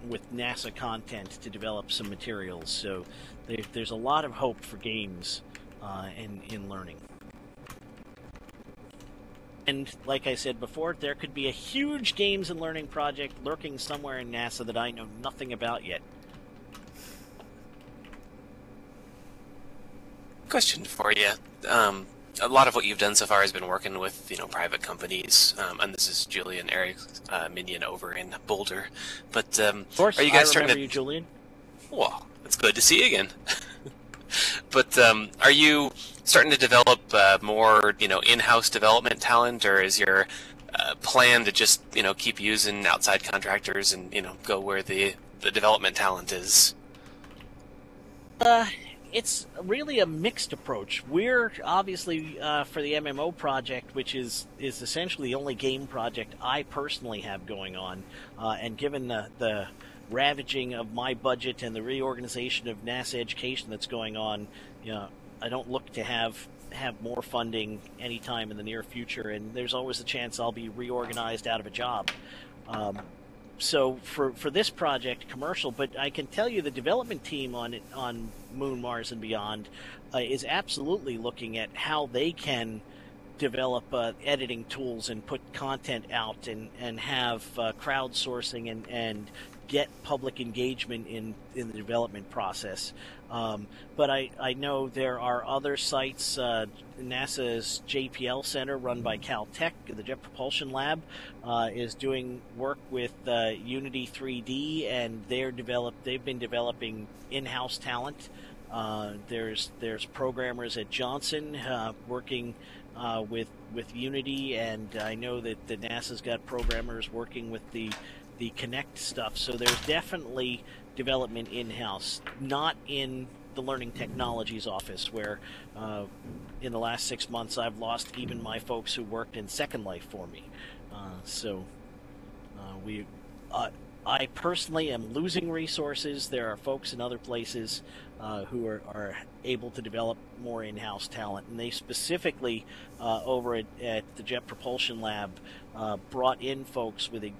with NASA content to develop some materials. So there's a lot of hope for games in learning. And like I said before, there could be a huge games and learning project lurking somewhere in NASA that I know nothing about yet. Question for you. A lot of what you've done so far has been working with, private companies, and this is Julian Eric Minion over in Boulder. But of course, are you guys I starting remember you, Julian. Well, it's good to see you again. But are you starting to develop more, in-house development talent, or is your plan to just, keep using outside contractors and, go where the development talent is? It's really a mixed approach. We're obviously for the MMO project, which is essentially the only game project I personally have going on, and given the ravaging of my budget and the reorganization of NASA education that's going on, I don't look to have more funding anytime in the near future, and there's always a chance I'll be reorganized out of a job. So for this project, commercial, but I can tell you the development team on Moon, Mars, and Beyond is absolutely looking at how they can develop editing tools and put content out and have crowdsourcing and get public engagement in the development process. But I know there are other sites. NASA's JPL Center, run by Caltech, the Jet Propulsion Lab, is doing work with Unity 3D, and they've been developing in-house talent There's programmers at Johnson working with Unity, and I know that the NASA's got programmers working with the Connect stuff. So there's definitely development in-house, not in the Learning Technologies office, where in the last 6 months I've lost even my folks who worked in Second Life for me. I personally am losing resources. There are folks in other places who are able to develop more in-house talent, and they specifically over at the Jet Propulsion Lab brought in folks with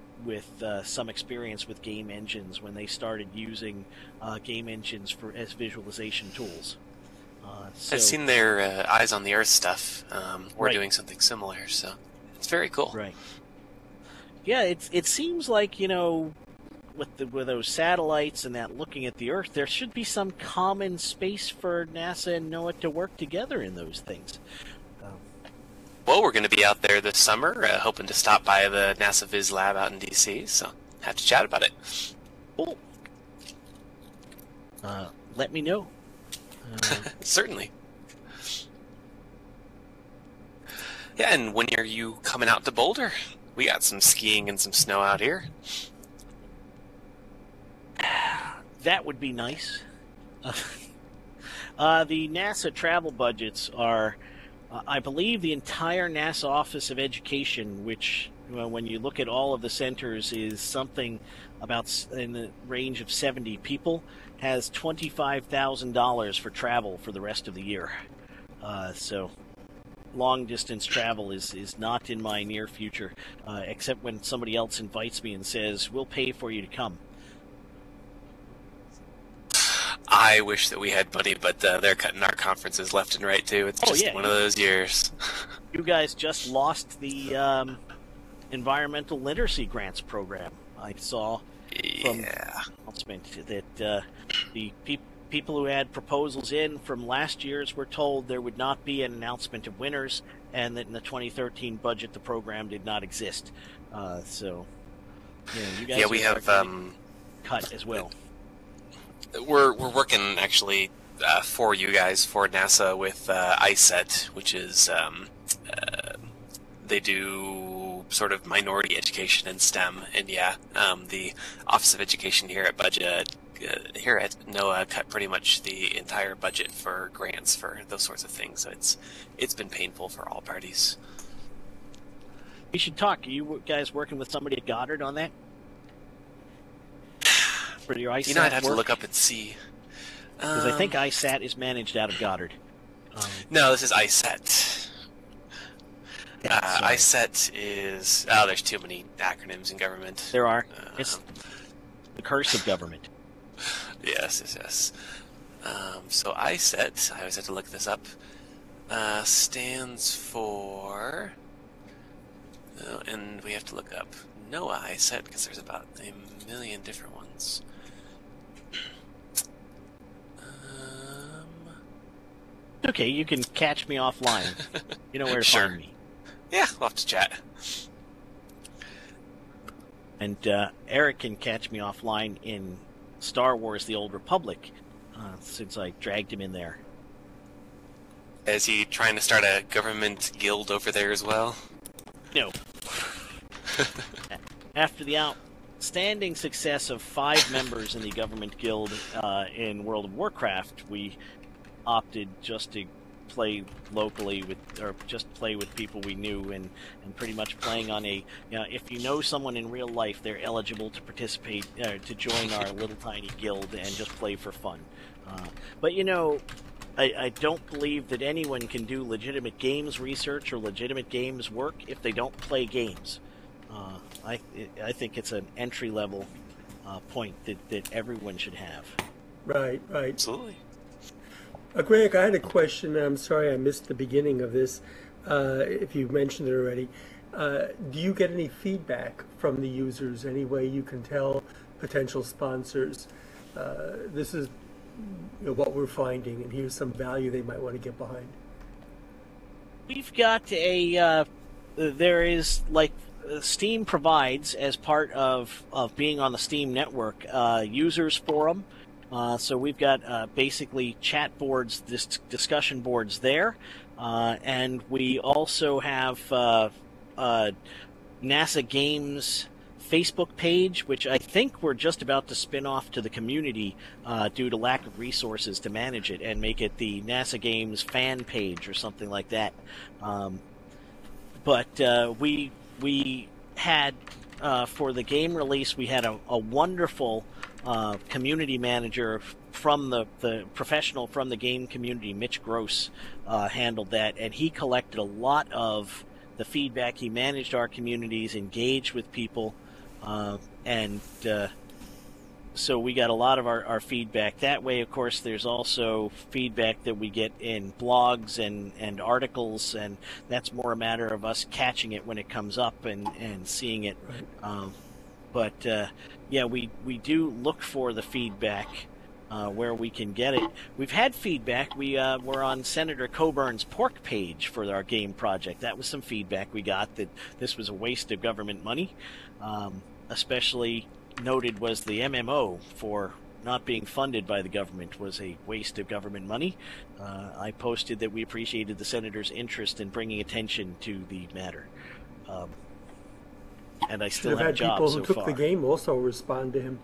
some experience with game engines when they started using game engines as visualization tools. I've seen their Eyes on the Earth stuff. We're Right. doing something similar, so it's very cool. Right. Yeah, it seems like, with those satellites and that looking at the Earth, there should be some common space for NASA and NOAA to work together in those things. Well, we're going to be out there this summer, hoping to stop by the NASA Viz Lab out in DC, so have to chat about it. Cool. Let me know. Certainly. Yeah, and when are you coming out to Boulder? We got some skiing and some snow out here. That would be nice. The NASA travel budgets are, I believe, the entire NASA Office of Education, which, when you look at all of the centers, is something about in the range of 70 people, has $25,000 for travel for the rest of the year. So long-distance travel is not in my near future, except when somebody else invites me and says, we'll pay for you to come. I wish that we had money, but they're cutting our conferences left and right, too. It's just one of those years. You guys just lost the Environmental Literacy Grants program. I saw from announcement that the people who had proposals in from last year's were told there would not be an announcement of winners, and that in the 2013 budget the program did not exist. So, you guys we have cut as well. We're working actually for you guys, for NASA, with ISET, which is they do sort of minority education in STEM, and the Office of Education here at NOAA cut pretty much the entire budget for grants for those sorts of things. So it's been painful for all parties. We should talk. Are you guys working with somebody at Goddard on that? For your ISAT I'd have work? to look up and see. Because I think ISAT is managed out of Goddard. No, this is ISET. ISET is... Oh, there's too many acronyms in government. There are. It's the curse of government. Yes. So ISET, I always have to look this up, stands for... Oh, and we have to look up NOAA ISET, because there's about a million different ones. Okay, you can catch me offline. You know where to Sure. find me. Yeah, we'll have to chat. And Eric can catch me offline in Star Wars The Old Republic, since I dragged him in there. Is he trying to start a government guild over there as well? No. After the outstanding success of 5 members in the government guild in World of Warcraft, we opted just to play locally with people we knew, and pretty much playing on if you know someone in real life, they're eligible to participate, to join our little tiny guild and just play for fun. But I don't believe that anyone can do legitimate games research or legitimate games work if they don't play games. I think it's an entry level point that everyone should have. Right. Absolutely. Greg, I had a question. I'm sorry I missed the beginning of this, if you mentioned it already. Do you get any feedback from the users? Any way you can tell potential sponsors, this is what we're finding, and here's some value they might want to get behind? We've got there is, Steam provides, as part of being on the Steam network, users forum, So we've got basically chat boards, discussion boards there, and we also have NASA Games Facebook page, which I think we're just about to spin off to the community due to lack of resources to manage it, and make it the NASA Games fan page or something like that. But we had for the game release, we had a wonderful community manager from the professional from the game community. Mitch Gross handled that, and he collected a lot of the feedback. He managed our communities, engaged with people, and so we got a lot of our feedback that way. Of course, there's also feedback that we get in blogs and articles, and that's more a matter of us catching it when it comes up and seeing it. Right. But yeah, we do look for the feedback where we can get it. We've had feedback. We were on Senator Coburn's pork page for our game project. That was some feedback we got, that this was a waste of government money. Especially noted was the MMO for not being funded by the government was a waste of government money. I posted that we appreciated the senator's interest in bringing attention to the matter. And I still have a job so far. People who took the game also respond to him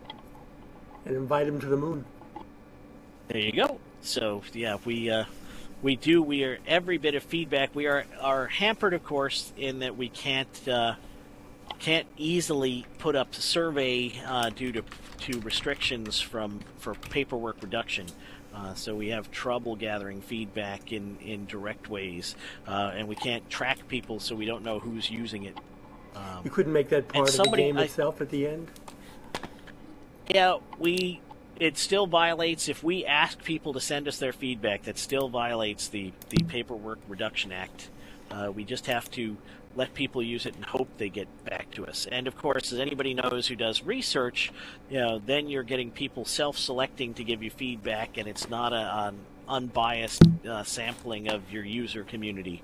and invite him to the moon. There you go. So yeah, we are every bit of feedback. We are hampered, of course, in that we can't easily put up a survey due to restrictions for paperwork reduction. So we have trouble gathering feedback in direct ways, and we can't track people, so we don't know who's using it. You couldn't make that part of the game itself at the end? Yeah, it still violates, if we ask people to send us their feedback, that still violates the Paperwork Reduction Act. We just have to let people use it and hope they get back to us. And of course, as anybody knows who does research, then you're getting people self-selecting to give you feedback, and it's not an unbiased sampling of your user community.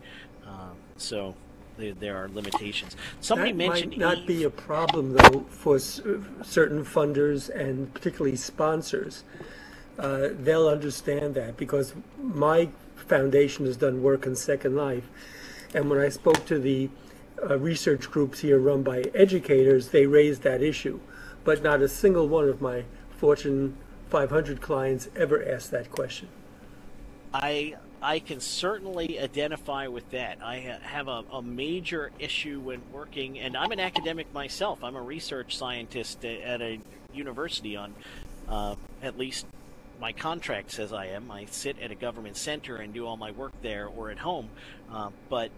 So there are limitations. Somebody mentioned that might not be a problem, though, for certain funders and particularly sponsors. They'll understand that, because my foundation has done work in Second Life. And when I spoke to the research groups here run by educators, they raised that issue. But not a single one of my Fortune 500 clients ever asked that question. I can certainly identify with that. I have a major issue when working, and I'm an academic myself. I'm a research scientist at a university on, at least my contract says I am. I sit at a government center and do all my work there or at home. But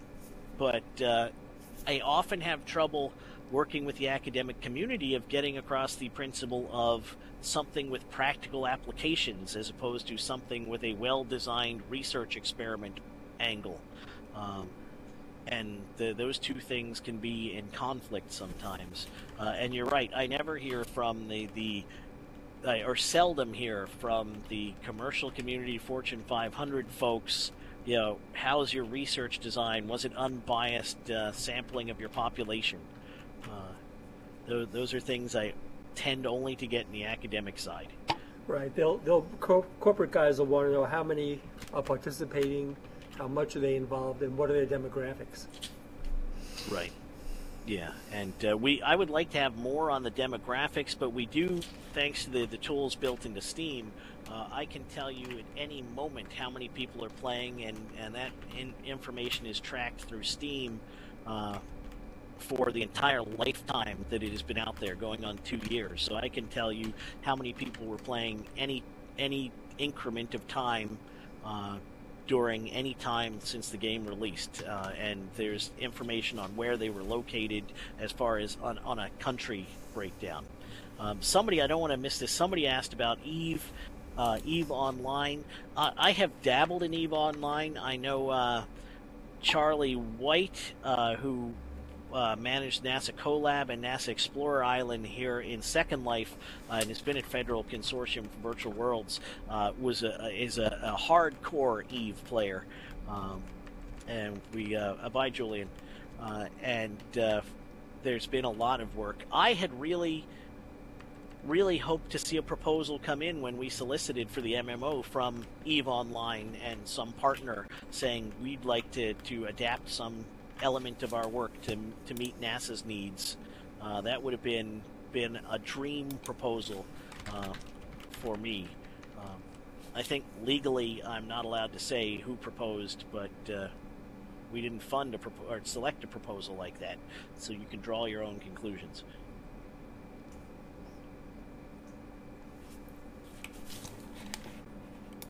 I often have trouble working with the academic community of getting across the principle of something with practical applications as opposed to something with a well-designed research experiment angle. And those two things can be in conflict sometimes. And you're right, I never hear from or seldom hear from the commercial community, Fortune 500 folks, how's your research design? Was it unbiased sampling of your population? Those are things I tend only to get in the academic side. Right. Corporate guys will want to know how many are participating, how much are they involved, and what are their demographics. Right. Yeah, and I would like to have more on the demographics, but we do, thanks to the tools built into Steam, I can tell you at any moment how many people are playing, and that information is tracked through Steam for the entire lifetime that it has been out there, going on 2 years. So I can tell you how many people were playing any increment of time during any time since the game released, and there's information on where they were located as far as on a country breakdown. Somebody, I don't want to miss this, somebody asked about EVE Online. I have dabbled in EVE Online. I know Charlie White, who managed NASA Colab and NASA Explorer Island here in Second Life, and has been at Federal Consortium for Virtual Worlds, is a hardcore EVE player, and we bye Julian, and there's been a lot of work. I had really really hoped to see a proposal come in when we solicited for the MMO from EVE Online and some partner saying we'd like to adapt some element of our work to meet NASA's needs. That would have been a dream proposal for me. I think legally I'm not allowed to say who proposed, but we didn't fund or select a proposal like that, so you can draw your own conclusions.